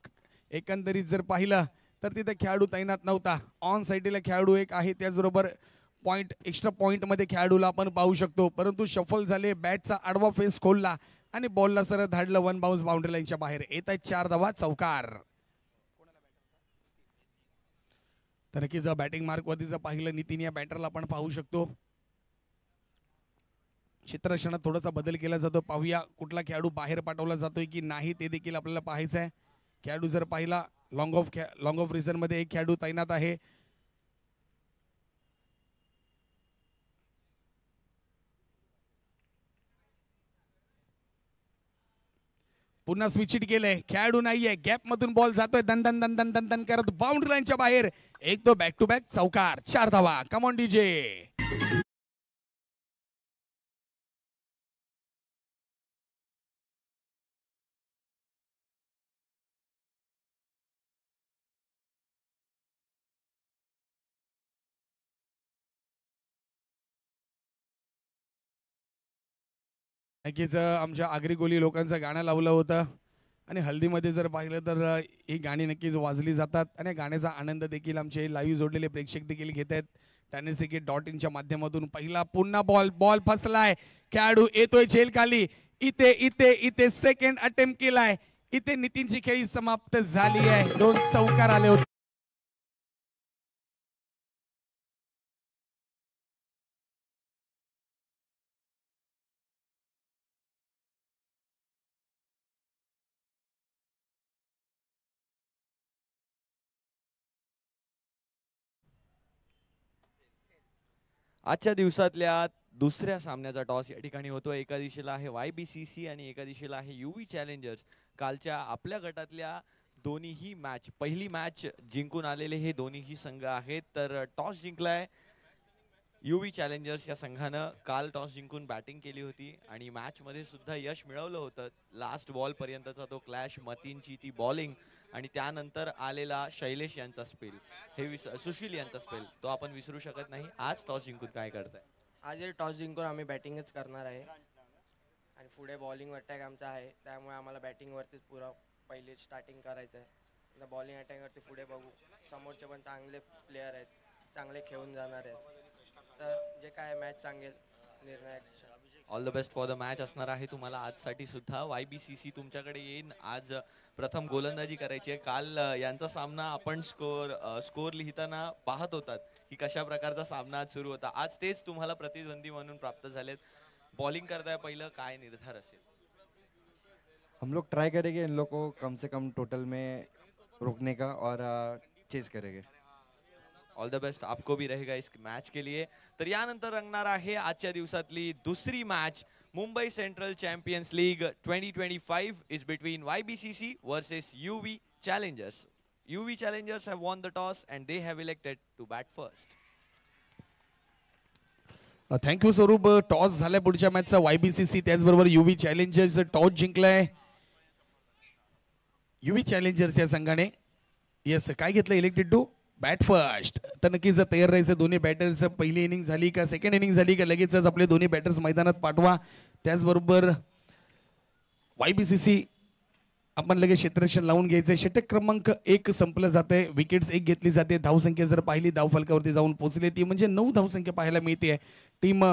एकंदरीत जर पाहिलं तर तिथे खेळाडू तैनात नव्हता. ऑन साइडला खेळाडू एक आहे, त्याचबरोबर पॉइंट एक्स्ट्रा पॉइंट मध्ये खेळाडूला आपण पाहू शकतो. परंतु शफल झाले, बॅटचा आडवा फेस खोलला आणि बॉलला सरळ धाडलं. 1 बाउन्स बाउंड्री लाईनच्या बाहेर. येत आहेत 4 धावा, चौकार. तर नक्कीच बॅटिंग मार्क वरती जर पाहिलं नितीन या बॅटरला आपण पाहू शकतो. क्षेत्ररक्षणात थोडासा बदल केला जातो. पाहूया कुठला खेळाडू बाहेर पाठवला जातोय की नाही ते देखील आपल्याला पाहायचं आहे. खेळाडू जर पाहिला लॉंग ऑफ रिझन मध्ये एक खेळाडू तैनात आहे. पुन्हा स्विच इट केलंय, खेळाडू नाहीये, गॅप मधून बॉल जातोय दन दन दन दन दन दन करत बाउंड्री लाईनच्या बाहेर. एक तो बॅक टू बॅक चौकार, 4 धावा. Come on DJ. नक्कीच आमच्या आगरी कोली लोकांचं गाणं लावलं होतं आणि हल्दीमध्ये जर पाहिलं तर ही गाणी नक्कीच वाजली जातात आणि या गाण्याचा आनंद देखील आमचे लाईव्ह जोडलेले प्रेक्षक देखील घेत आहेत. tenniscricket.in माध्यमातून पहिला पुन्हा बॉल बॉल फसलाय, खेळाडू येतोय झेल खाली, इथे इथे इथे सेकंड अटेम्प्ट केलाय, इथे नितीनची खेळी समाप्त झाली आहे. 2 चौकार आले होते. आजच्या दिवसातल्या दुसऱ्या सामन्याचा टॉस या ठिकाणी होतो. एका दिशेला आहे YBCC आणि एका दिशेला आहे UV चॅलेंजर्स. कालच्या आपल्या गटातल्या दोन्हीही मॅच, पहिली मॅच जिंकून आलेले हे दोन्हीही संघ आहेत. तर टॉस जिंकलाय UV चॅलेंजर्स या संघानं. काल टॉस जिंकून बॅटिंग केली होती आणि मॅच मध्ये सुद्धा यश मिळवलं होतं. लास्ट बॉल पर्यंतचा तो क्लॅश, मतीनची ती बॉलिंग आणि त्यानंतर आलेला शैलेश यांचा स्पेल, हे सुशील यांचा स्पेल, तो आपण विसरू शकत नाही. आज टॉस जिंकून काय करताय? आज टॉस जिंकून आम्ही बॅटिंगच करणार आहे आणि पुढे बॉलिंग अटॅक आमचा आहे, त्यामुळे आम्हाला बॅटिंगवरतीच पुरा पहिले स्टार्टिंग करायचं आहे. बॉलिंग अटॅकवरती पुढे बघू. समोरचे पण चांगले प्लेयर आहेत, चांगले खेळून जाणार आहेत. तर जे काय मॅच सांगेल निर्णायक. All the best for the match असणार आहे तुम्हाला आजसाठी सुद्धा. YBCC तुमच्याकडे येईन. आज प्रथम गोलंदाजी करायची आहे. काल यांचा सामना आपण स्कोर लिहिताना पाहत होतात की कशा प्रकारचा सामना आज सुरू होता. आज तेच तुम्हाला प्रतिद्वंदी म्हणून प्राप्त झालेत. बॉलिंग करताय, पहिलं काय निर्धार असेल? हम लोग ट्राई करेंगे इन लोग को कम से कम टोटल में रोकने का और चेस करेंगे. ऑल द बेस्ट आपको भी रहेगा इस मैच के लिए. तर यानंतर रंगणार आहे आजच्या दिवसातली दुसरी match. Mumbai central champions league 2025 is between YBCC versus UV challengers. UV challengers have won the toss and they have elected to bat first. Thank you Swaroop. Toss झाल्या पुढच्या मॅचचा YBCC, त्याचबरोबर UV चॅलेंजर्स टॉस जिंकलाय. UV चॅलेंजर्स या संघाने येस काय घेतलं, इलेक्टेड टू बॅट फर्स्ट. तर नक्कीच तयार राहायचं. दोन्ही बॅटर्स, पहिली इनिंग झाली का सेकंड इनिंग झाली का लगेचच आपले दोन्ही बॅटर्स मैदानात पाठवा. त्याचबरोबर YBCC आपण लगेच क्षेत्ररक्षण लावून घ्यायचं. षटक क्रमांक 1 संपलं जाते, विकेट्स 1 घेतली जाते. धावसंख्या जर पाहिली धावफलकावरती जाऊन पोहोचली ती म्हणजे 9 धावसंख्या पाहायला मिळते. टीम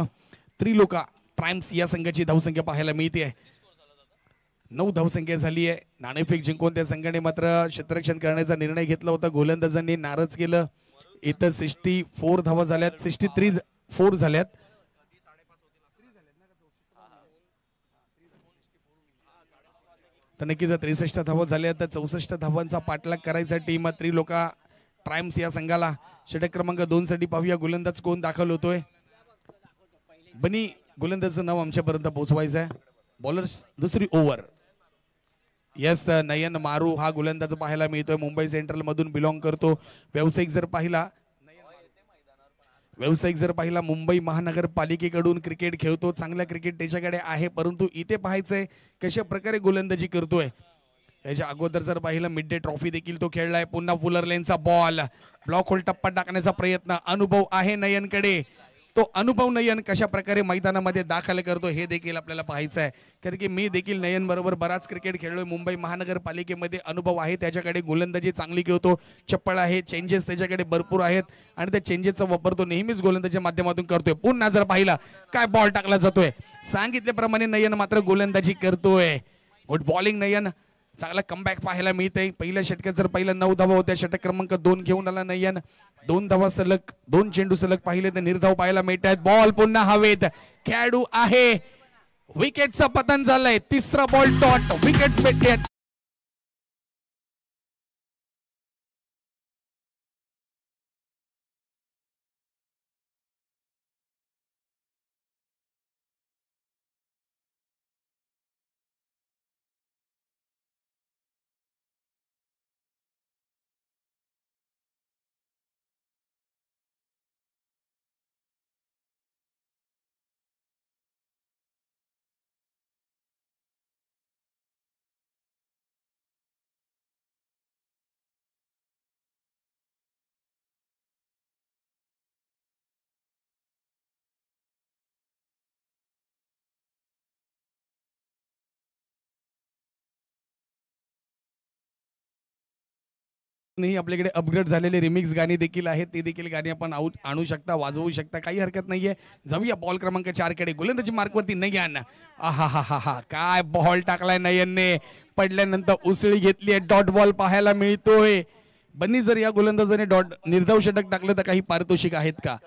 त्रिलोका ट्रायम्स या संघाची धावसंख्या पाहायला मिळते. 9 धावसंख्या झाली आहे. नाणेफेक जिंकून त्या संघाने मात्र क्षेत्ररक्षण करण्याचा निर्णय घेतला होता. गोलंदाजांनी नाराज केलं. इथं 64 धावा झाल्यात, 63 झाल्यात. तर नक्कीच 63 धावा झाल्या. तर 64 धावांचा पाठलाग करायचा टीम त्रिलोका ट्रायम्स या संघाला. षटक क्रमांक 2 साठी पाहूया गोलंदाज कोण दाखल होतोय. बनी गोलंदाजचं नाव आमच्यापर्यंत पोहोचवायचं आहे. बॉलर्स दुसरी ओव्हर. यस नयन मारू हा गोलंदाज पाहायला मिळतोय. मुंबई सेंट्रल मधून बिलॉंग करतो. व्यावसायिक जर पाहिला मुंबई महानगरपालिकेकडून क्रिकेट खेळतो. चांगला क्रिकेट त्याच्याकडे आहे, परंतु इथे पाहायचंय कशा प्रकारे गोलंदाजी करतोय. याच्या अगोदर जर पाहिलं मिड डे ट्रॉफी देखील तो खेळलाय. पुन्हा फुलर लेनचा बॉल, ब्लॉक होल टप्पा टाकण्याचा प्रयत्न. अनुभव आहे नयनकडे. तो अनुभव नयन कशा प्रकारे मैदानामध्ये दाखल करतो हे देखील आपल्याला पाहायचं आहे. कारण की मी देखील नयन बरोबर बराच क्रिकेट खेळलोय. मुंबई महानगरपालिकेमध्ये अनुभव आहे त्याच्याकडे. गोलंदाजी चांगली खेळतो, चप्पळ आहे, चेंजेस त्याच्याकडे भरपूर आहेत आणि त्या चेंजेसचा वापर तो नेहमीच गोलंदाजीच्या माध्यमातून करतोय. पुन्हा जर पाहिला काय बॉल टाकला जातोय. सांगितल्याप्रमाणे नयन मात्र गोलंदाजी करतोय. गुड बॉलिंग नयन. चांगला कमबॅक पाहायला मिळतंय. पहिल्या षटकात जर पाहिलं 9 धावा होत्या. षटक क्रमांक 2 घेऊन आला नयन. 2 धावा सलग, 2 चेंडू सलग पाहिले तर निर्धाव पाहायला मिळतात. बॉल पुन्हा हवेत, खेळाडू आहे. विकेटचं पतन झालंय. तिसरा बॉल डॉट, विकेट्स भेटले. नाही आपल्याकडे अपग्रेड झालेले रिमिक्स गाणी देखील आहेत, ते देखील गाणी आपण आणू शकता, वाजवू शकता, काही हरकत नाहीये. जाऊया बॉल क्रमांक 4 कडे. गोलंदाजी मार्कवरती नयन. आहा हा हा हा, काय बॉल टाकलाय नयनने. पडल्यानंतर उसळी घेतली आहे, डॉट बॉल पाहायला मिळतोय. बन्नी जर या गोलंदाजाने निर्धाव षटक टाकलं तर काही पारितोषिक आहेत का?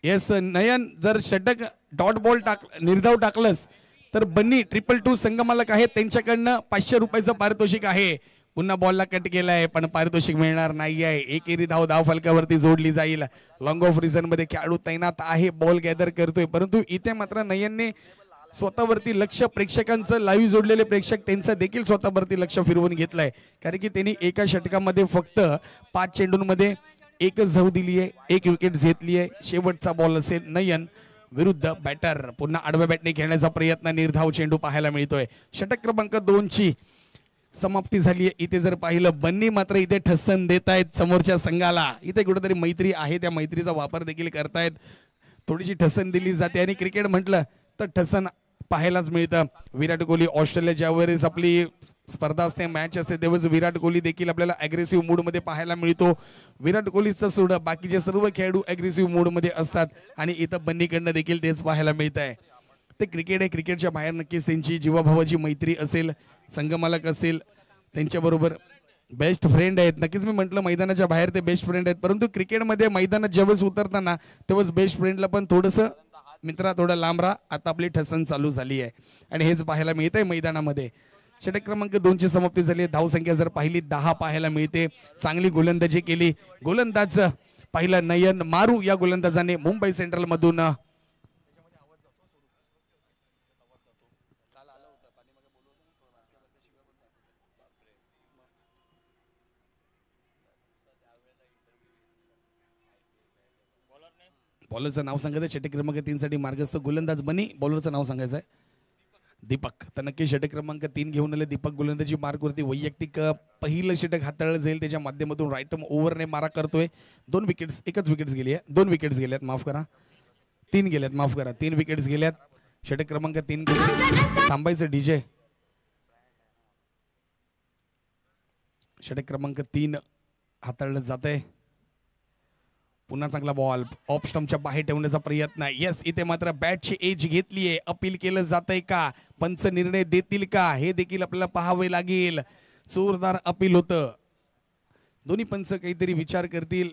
येस नयन, जर षटक डॉट बॉल निर्धाव टाकलंस तर बन्नी 222 संगमालक आहेत, त्यांच्याकडनं 500 रुपयाचं पारितोषिक आहे. पुन्हा बॉलला कट केलाय पण पारितोषिक मिळणार नाहीये. एकेरी धाव फलकावरती जोडली जाईल. लॉंग ऑफ रिझन मध्ये खेळाडू तैनात आहे, बॉल गॅदर करतोय, परंतु इथे मात्र नयनने स्वतःवरती लक्ष, प्रेक्षकांचं लाईव्ह जोडलेले प्रेक्षक त्यांचं देखील स्वतःवरती लक्ष फिरवून घेतलंय. कारण की त्यांनी एका षटकामध्ये फक्त 5 चेंडूंमध्ये एकच धाव दिली आहे, 1 विकेट घेतली आहे. शेवटचा बॉल असेल नयन विरुद्ध बॅटर. पुन्हा आडव्या बॅटने खेळण्याचा प्रयत्न, निर्धाव चेंडू पाहायला मिळतोय. षटक क्रमांक 2 ची समाप्ती झाली आहे. इथे जर पाहिलं बन्नी मात्र इथे ठसन देत आहेत समोरच्या संघाला. इथे कुठेतरी मैत्री आहे, त्या मैत्रीचा वापर देखील करतायत. थोडीशी ठसन दिली जाते आणि क्रिकेट म्हटलं तर ठसन पाहायलाच मिळतं. विराट कोहली ऑस्ट्रेलिया ज्यावेळेस आपली स्पर्धा असते, मॅच असते, तेव्हाच विराट कोहली देखील आपल्याला अग्रेसिव्ह मूडमध्ये पाहायला मिळतो. विराट कोहलीचं सोडं बाकीचे सर्व खेळाडू अग्रेसिव्ह मूडमध्ये असतात आणि इथं बन्नीकडनं देखील तेच पाहायला मिळत आहे. ते क्रिकेट आहे, क्रिकेटच्या बाहेर नक्कीच त्यांची जीवाभावाची मैत्री असेल, संगमालक असेल, त्यांच्याबरोबर बेस्ट फ्रेंड आहेत. नक्कीच मी म्हटलं मैदानाच्या बाहेर ते बेस्ट फ्रेंड आहेत, परंतु क्रिकेटमध्ये मैदानात ज्यावेळेस उतरताना तेव्हाच बेस्ट फ्रेंडला पण थोडंसं मित्रा थोडं लांब राहा. आता आपली ठसन चालू झाली आहे आणि हेच पाहायला मिळतंय मैदानामध्ये. षटक क्रमांक 2 ची समाप्ती झाली. धावसंख्या जर पाहिली 10 पाहायला मिळते. चांगली गोलंदाजी केली. गोलंदाज पाहिलं नयन मारू या गोलंदाजाने मुंबई सेंट्रल मधून बॉलरचं नाव सांगायचं. षटक क्रमांक 3 साठी मार्गस्थ गोलंदाज बनी. बॉलरचं नाव सांगायचं आहे दीपक. तर नक्की षटक क्रमांक 3 घेऊन आले दीपक. गोलंदाजी मार्कवरती वैयक्तिक पहिलं षटक हाताळलं जाईल, त्याच्या माध्यमातून राईट ओव्हरने मारा करतोय. 2 विकेट्स, एकच विकेट्स गेली आहे, 2 विकेट्स गेल्यात, माफ करा 3 गेल्यात, माफ करा 3 विकेट्स गेल्यात. षटक क्रमांक 3 थांबायचं डीजे. षटक क्रमांक 3 हाताळलं जात आहे. पुन्हा चांगला बॉल ऑफ स्टंपच्या बाहेर ठेवण्याचा प्रयत्न. येस, इथे मात्र बॅटची एज घेतलीये. अपील केलं जातंय का, पंच निर्णय देतील का, हे देखील आपल्याला पाहावे लागेल. जोरदार अपील होतं. दोन्ही पंच काहीतरी विचार करतील,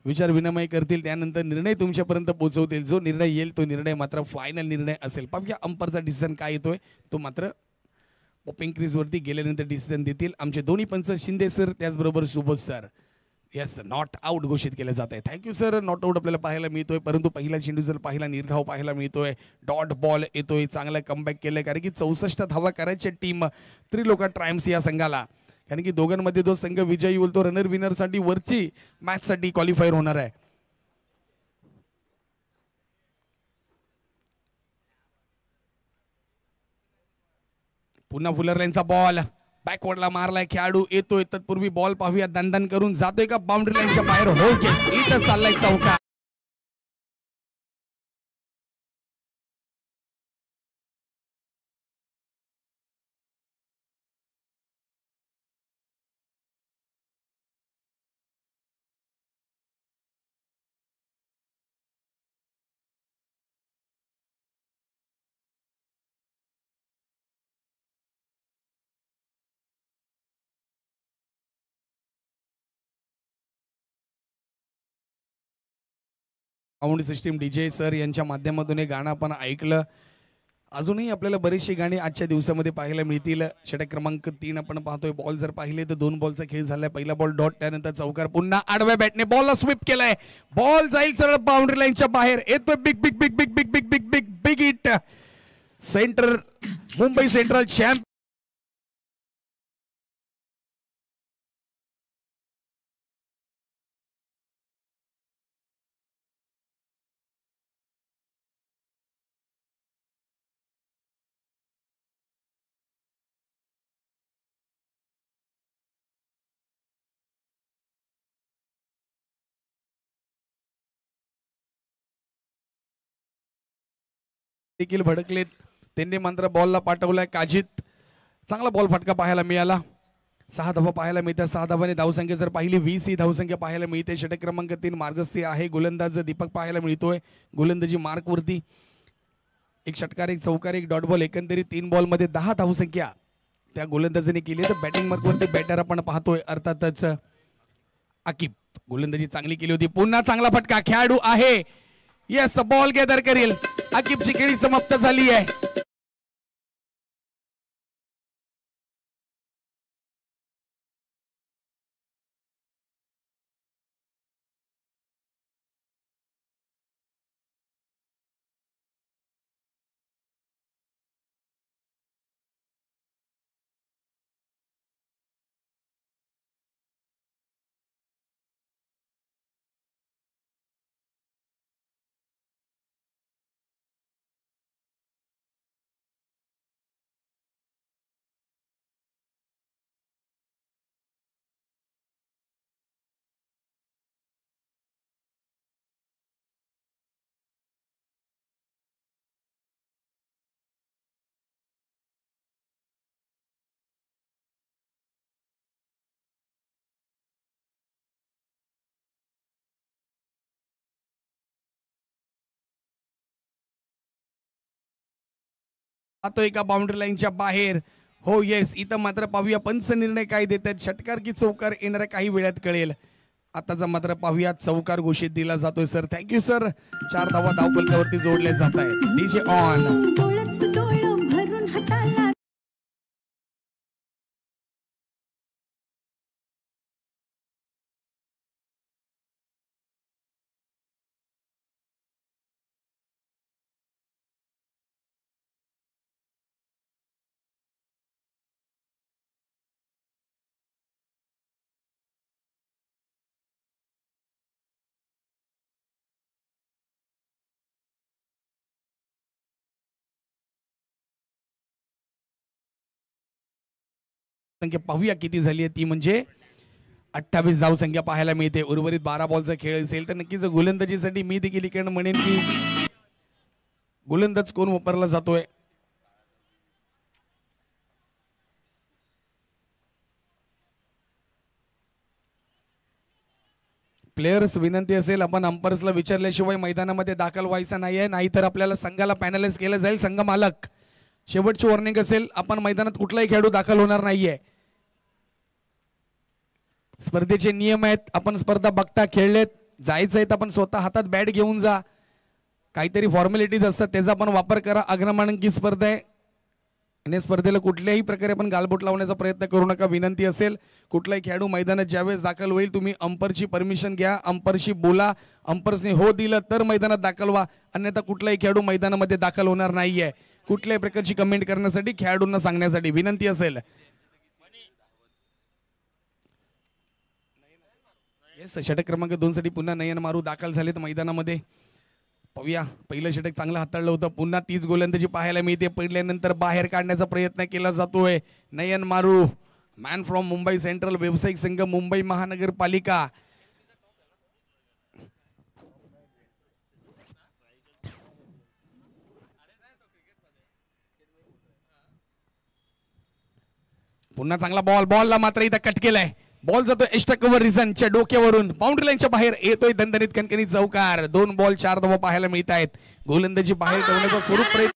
विचार विनिमय करतील, त्यानंतर निर्णय तुमच्यापर्यंत पोहोचवतील. जो निर्णय येईल तो निर्णय मात्र फायनल निर्णय असेल. पाहूया अंपरचा डिसिजन काय येतोय, तो मात्र पॉपिंग क्रीजवरती गेल्यानंतर डिसिजन देतील आमचे दोन्ही पंच, शिंदे सर त्याचबरोबर Subodh sir. Yes, not out घोषित केलं जात आहे. Thank you sir. नॉट आउट आपल्याला पाहायला मिळतोय, परंतु पहिला चेंडू जर पाहिला निर्धाव पाहायला मिळतोय. डॉट बॉल येतोय. चांगला कमबॅक केलंय, कारण की 64 धावा करायच्या टीम त्रिलोका ट्रायम्स या संघाला. कारण की दोघांमध्ये जो संघ विजयी होईल तो रनर विनर साठी वरची मॅच साठी क्वालिफायर होणार आहे. पुन्हा फुलर लाईनचा बॉल बॅकवर्डला मारलाय, खेळाडू येतोय. तत्पूर्वी बॉल पाहूया, दणदण करून जातोय का बाउंड्री लाईनच्या बाहेर. हो, इथं चाललाय चौका. साऊंड सिस्टीम डीजे सर यांच्या माध्यमातून हे गाणं आपण ऐकलं. अजूनही आपल्याला बरीचशी गाणी आजच्या दिवसामध्ये पाहायला मिळतील. षटक क्रमांक 3 आपण पाहतोय. बॉल जर पाहिले तर 2 बॉलचा खेळ झालाय. पहिला बॉल डॉट, त्यानंतर चौकार. पुन्हा आडव्या बॅटने बॉलला स्वीप केलाय. बॉल जाईल सरळ बाउंड्री लाईनच्या बाहेर. येतोय big big big big big big big big big hit. Centre Mumbai central champ देखील भडकलेत. त्यांनी मात्र बॉलला पाठवलाय काजीत. चांगला बॉल फटका पाहायला मिळाला. 6 धावा पाहायला मिळतात. 6 धावाने धावसंख्या जर पाहिली 20 ही धावसंख्या पाहायला मिळते. षटक क्रमांक 3 मार्गस्थी आहे. गोलंदाज दीपक पाहायला मिळतोय गोलंदाजी मार्कवरती. एक षटकार, एक चौकार, एक डॉट बॉल, एकंदरीत 3 बॉलमध्ये 10 धावसंख्या त्या गोलंदाजाने केली. तर बॅटिंग मार्कवरती बॅटर आपण पाहतोय अर्थातच आकिब. गोलंदाजी चांगली केली होती. पुन्हा चांगला फटका. खेळाडू आहे. येस, बॉल गॅदर करेल. आकिबची खेळी समाप्त झाली आहे. तो एका बाउंड्री लाईनच्या बाहेर. हो येस, इथं मात्र पाहूया पंच निर्णय काय देतात. षटकार की चौकार येणाऱ्या काही वेळात कळेल. आताचा मात्र पाहूया चौकार घोषित दिला जातोय सर. Thank you sir. 4 धावा धावफलकावरती जोडल्या जात आहेत. DJ on. संख्या पाहूया किती झाली आहे. ती म्हणजे 28 धाव संख्या पाहायला मिळते. उर्वरित 12 बॉलचा खेळ असेल तर नक्कीच गोलंदाजीसाठी मी देखील इकडे म्हणेन की गोलंदाज कोण वापरला जातोय. प्लेयर्स विनंती असेल आपण अंपायर्सला विचारल्याशिवाय मैदानामध्ये दाखल व्हायचं नाहीये, नाहीतर आपल्याला संघाला पॅनलाइज केलं जाईल. संघ मालक शेवटची वॉर्निंग असेल, आपण मैदानात कुठलाही खेळाडू दाखल होणार नाहीये. स्पर्धेचे नियम आहेत. आपण स्पर्धा बघता खेळलेत, जायचं आहे तर आपण स्वतः हातात बॅट घेऊन जा. काहीतरी फॉर्मॅलिटीज असतात त्याचा आपण वापर करा. अग्रमानांकित स्पर्धा आहे आणि स्पर्धेला कुठल्याही प्रकारे आपण गालबोट लावण्याचा प्रयत्न करू नका. विनंती असेल कुठलाही खेळाडू मैदानात ज्यावेळेस दाखल होईल तुम्ही अंपायरची परमिशन घ्या, अंपायरशी बोला. अंपायर्सने हो दिलं तर मैदानात दाखल व्हा, अन्यथा कुठलाही खेळाडू मैदानामध्ये दाखल होणार नाहीये. कुठल्याही प्रकारची कमेंट करण्यासाठी खेळाडूंना सांगण्यासाठी विनंती असेल. येस, षटक क्रमांक 2 साठी पुन्हा नयन मारू दाखल झालेत मैदानामध्ये. पाहूया, पहिलं षटक चांगलं हाताळलं होतं. पुन्हा तीच गोलंदाजी पाहायला मिळते. पडल्यानंतर बाहेर काढण्याचा प्रयत्न केला जातोय. नयन मारू, मॅन फ्रॉम मुंबई सेंट्रल, व्यावसायिक संघ मुंबई महानगरपालिका. पुन्हा चांगला बॉल, बॉलला मात्र इथं कट केलाय. बॉल जातो एक्स्ट्रा कव्हर रिझनच्या डोक्यावरून, बाउंड्री लाईनच्या बाहेर येतोय दणदणीत कणकणीत चौकार. 2 बॉल 4 धावा पाहायला मिळत आहेत. गोलंदाजी बाहेर ठेवण्याचा स्वरूप प्रयत्न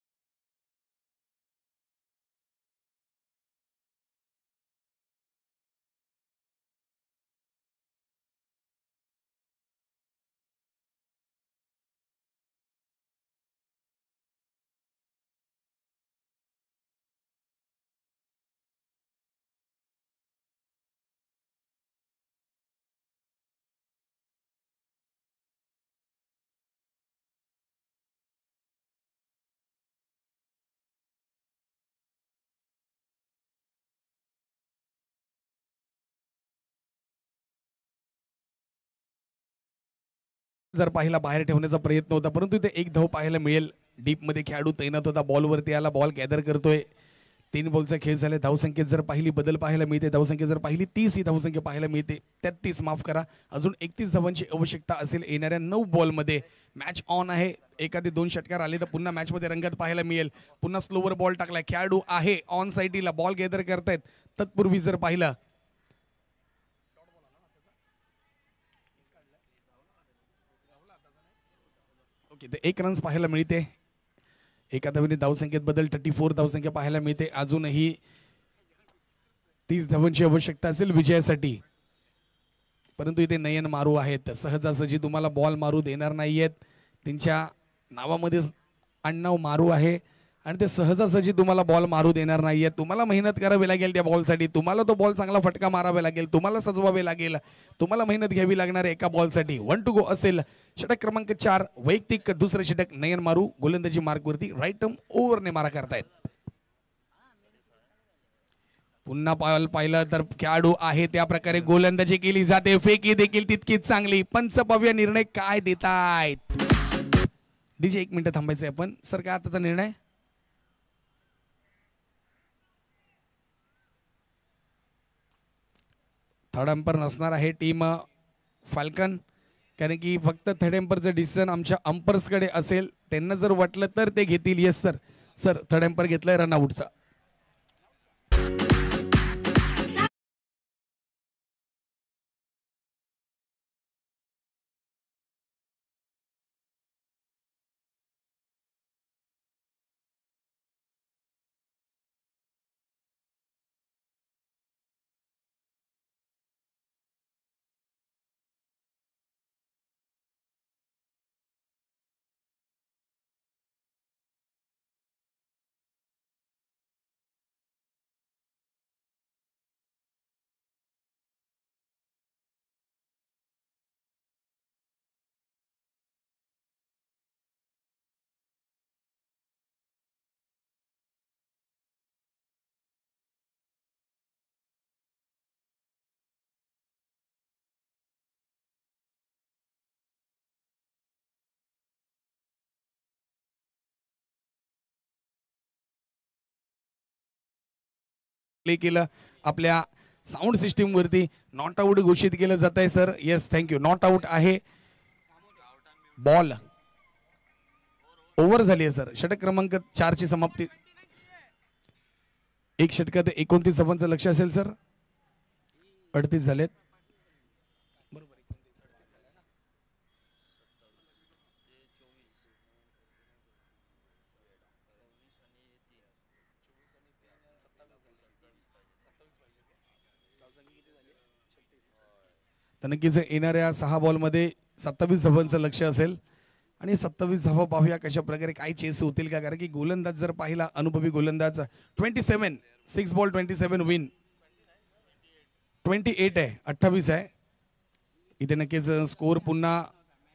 जर पाहिला बाहेर ठेवण्याचा प्रयत्न होता, परंतु इथे 1 धाव पाहायला मिळेल. डीप मध्ये खेळाडू तैनात होता. बॉलवरती आला, बॉल गॅदर करतोय. 3 बॉलचा खेळ झाला. धावसंख्येत जर पाहिली बदल पाहायला मिळते. धावसंख्या जर पाहिली 30 ही धावसंख्या पाहायला मिळते. 33 माफ करा, अजून 31 धावांची आवश्यकता असेल येणाऱ्या 9 बॉलमध्ये. मॅच ऑन आहे. एखादे 2 षटकार आले तर पुन्हा मॅच मध्ये रंगत पाहायला मिळेल. पुन्हा स्लोवर बॉल टाकलाय. खेळाडू आहे ऑन साइडला, बॉल गॅदर करतायत. तत्पूर्वी जर पाहिलं ओके, ते 1 रन्स पाहायला मिळते. एका धावेने धावसंख्येत बदल 34 धावसंख्या पाहायला मिळते. अजूनही 30 धावांची आवश्यकता असेल विजयासाठी. परंतु इथे नयन मारू आहेत, सहजासहजी तुम्हाला बॉल मारू देणार नाहीयेत. त्यांच्या नावामध्येच आडनाव मारू आहे आणि ते सहजासहजी तुम्हाला बॉल मारू देणार नाहीयेत. तुम्हाला मेहनत करावी लागेल त्या बॉलसाठी. तुम्हाला तो बॉल चांगला फटका मारावा लागेल, तुम्हाला सजवावे लागेल, तुम्हाला मेहनत घ्यावी लागणार आहे एका बॉलसाठी. 1 टू गो असेल. षटक क्रमांक 4 वैयक्तिक दुसरे षटक नयन मारू गोलंदाजी मार्कवरती राईट आर्म ओव्हरने मारा करतायत. पुन्हा पाहिलं तर खेळाडू आहे त्या प्रकारे गोलंदाजी केली जाते. फेकी देखील तितकीच चांगली. पंच भव्य निर्णय काय देतायत? डीजे 1 मिनिट थांबायचंय आपण. सर काय आताचा निर्णय? थर्ड अंपर नसणार आहे टीम फाल्कन, कारण की फक्त थर्ड अंपरचं डिसिजन आमच्या अंपर्सकडे असेल. त्यांना जर वाटलं तर ते घेतील. Yes sir. Sir third umpire घेतलाय रनआउटचा. प्ले केलं आपल्या साऊंड सिस्टीम वरती. नॉट आउट घोषित केलं जात आहे sir. Yes thank you. Not out आहे. बॉल ओव्हर झाली आहे सर. षटक क्रमांक 4 ची समाप्ती. एक षटकात 29 धावांचं लक्ष असेल सर. 38 झालेत. तर नक्कीच येणाऱ्या 6 बॉलमध्ये 27 धावांचं लक्ष असेल आणि 27 धावा पाहूया कशा प्रकारे काय चेस होतील का. कारण की गोलंदाज जर पाहिला अनुभवी गोलंदाज 27 6 बॉल 27 विन 28 आहे 28 आहे. इथे नक्कीच स्कोर पुन्हा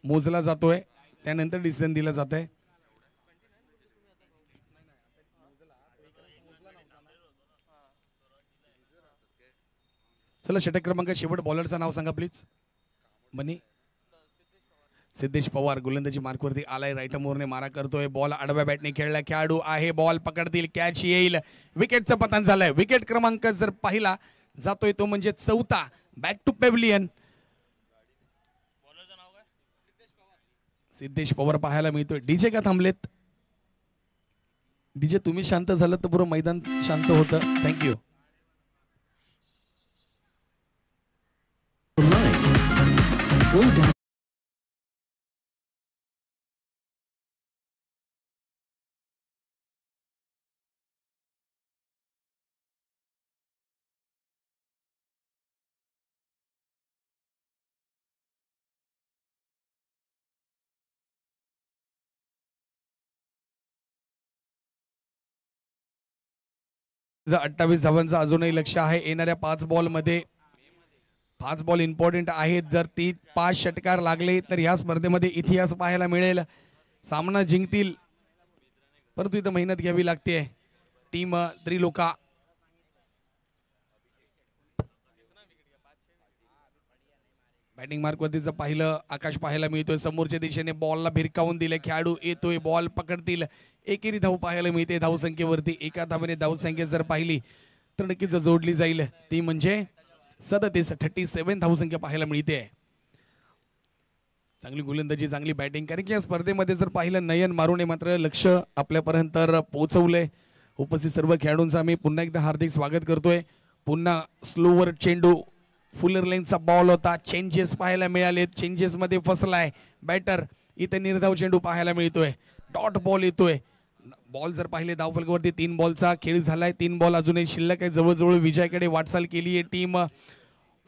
मोजला जातोय, त्यानंतर डिसिजन दिलं जात आहे. चला षटक क्रमांक शेवट बॉलरचं नाव सांगा प्लीज. बनी सिद्धेश पवार गोलंदाजी मार्कवरती आलाय. राईट मोरने मारा करतोय. बॉल आडव्या बॅटने खेळला. खेळाडू आहे. बॉल पकडतील. कॅच येईल. विकेटचं पतन झालंय. विकेट क्रमांक जर पाहिला जातोय तो म्हणजे 4था. Back to pavilion. Siddhesh Pawar पाहायला मिळतोय. डीजे का थांबलेत? डीजे तुम्ही शांत झालं तर पुरं मैदान शांत होतं. थँक्यू. जर 28 धावांचं अजूनही लक्ष आहे. येणाऱ्या 5 बॉल मध्ये 5 बॉल इम्पॉर्टंट आहेत. जर 5 षटकार लागले तर या स्पर्धेमध्ये इतिहास पाहायला मिळेल. सामना जिंकतील, परंतु इथं मेहनत घ्यावी लागते. टीम त्रिलोका बॅटिंग मार्कवरती जर पाहिलं आकाश पाहायला मिळतोय. समोरच्या दिशेने बॉलला भिरकावून दिले. खेळाडू येतोय. बॉल पकडतील. एकेरी धाव पाहायला मिळते धावसंख्येवरती. एका धावेने धावसंख्या जर पाहिली तर नक्कीच जोडली जाईल. ती म्हणजे 37 धावसंख्या पाहायला मिळते. चांगली गोलंदाजी, चांगली बॅटिंग. कारण की या स्पर्धेमध्ये जर पाहिलं नयन मारूने मात्र लक्ष आपल्यापर्यंत पोहोचवलंय. उपस्थित सर्व खेळाडूंचं आम्ही पुन्हा एकदा हार्दिक स्वागत करतोय. पुन्हा स्लोवर चेंडू फुलर लेनचा बॉल होता. चेंजेस पाहायला मिळाले. चेंजेस मध्ये फसलाय बॅटर. इथे निर्धाव चेंडू पाहायला मिळतोय. डॉट बॉल येतोय. बॉल जर पाहिले धावफलकावरती 3 बॉलचा खेळ झालाय. 3 बॉल अजूनही शिल्लक आहे. जवळजवळ विजयाकडे वाटचाल केली आहे टीम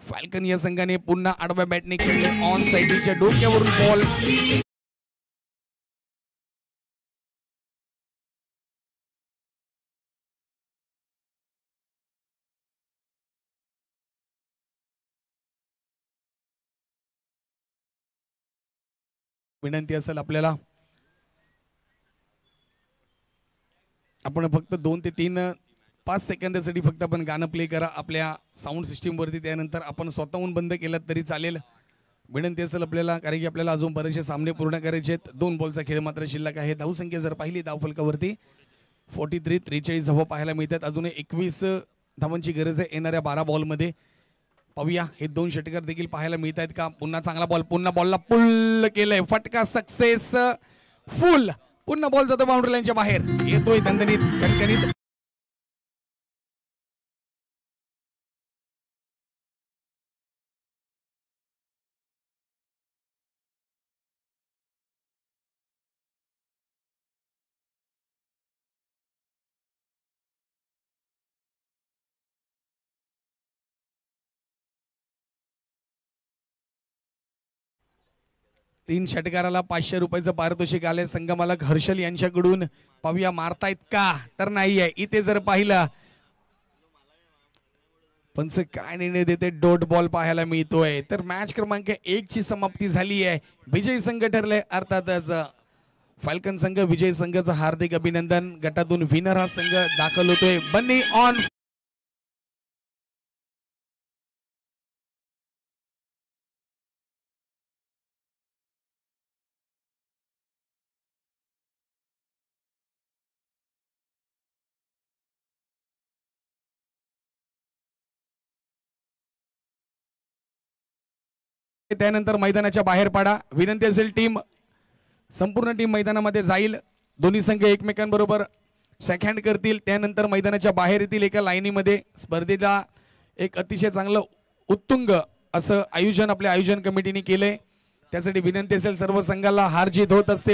फॅल्कन या संघाने. पुन्हा आडव्या बॅटने खेळले. ऑन साइडच्या डोक्यावरून बॉल विनंती असेल आपल्याला आपण फक्त 2 ते 5 सेकंदासाठी फक्त आपण गाणं प्ले करा आपल्या साऊंड सिस्टीम वरती. त्यानंतर आपण स्वतःहून बंद केलं तरी चालेल. विनंती असेल आपल्याला कारण की आपल्याला अजून बरेचसे सामने पूर्ण करायचे आहेत. 2 बॉलचा खेळ मात्र शिल्लक आहे. धावसंख्या जर पाहिली धावफलकावरती 43 धावा पाहायला मिळतात. अजून 21 धावांची गरज आहे येणाऱ्या 12 बॉलमध्ये. पाहूया हे 2 षटकार देखील पाहायला मिळत आहेत का. पुन्हा चांगला बॉल. पुन्हा बॉलला पुल केलंय. फटका सक्सेस. फुल. पुन्हा बॉल जातो बाउंड्री लाईनच्या बाहेर. येतोय दणदणीत कणकणीत. तीन षटकाराला 500 रुपयाचं पारितोषिक आले संगमालक हर्षल यांच्याकडून. पाहूया मारतायत का तर नाही आहे. इथे जर पाहिलं पंच काय निर्णय देते. डॉट बॉल पाहायला मिळतोय. तर मॅच क्रमांक 1 ची समाप्ती झाली आहे. विजयी संघ ठरले अर्थातच फाल्कन संघ. विजयी संघाचं हार्दिक अभिनंदन. गटातून विनर हा संघ दाखल होतोय. बन्नी ऑन त्यानंतर मैदानाच्या बाहेर पडा. विनंती असेल टीम संपूर्ण टीम मैदानामध्ये जाईल. दोन्ही संघ एकमेकांबरोबर शॅकहँड करतील. त्यानंतर मैदानाच्या बाहेर येतील एका लाईनीमध्ये. स्पर्धेला एक अतिशय चांगलं उत्तुंग असं आयोजन आपल्या आयोजन कमिटीने केलंय. त्यासाठी विनंती असेल सर्व संघाला. हार जीत होत असते.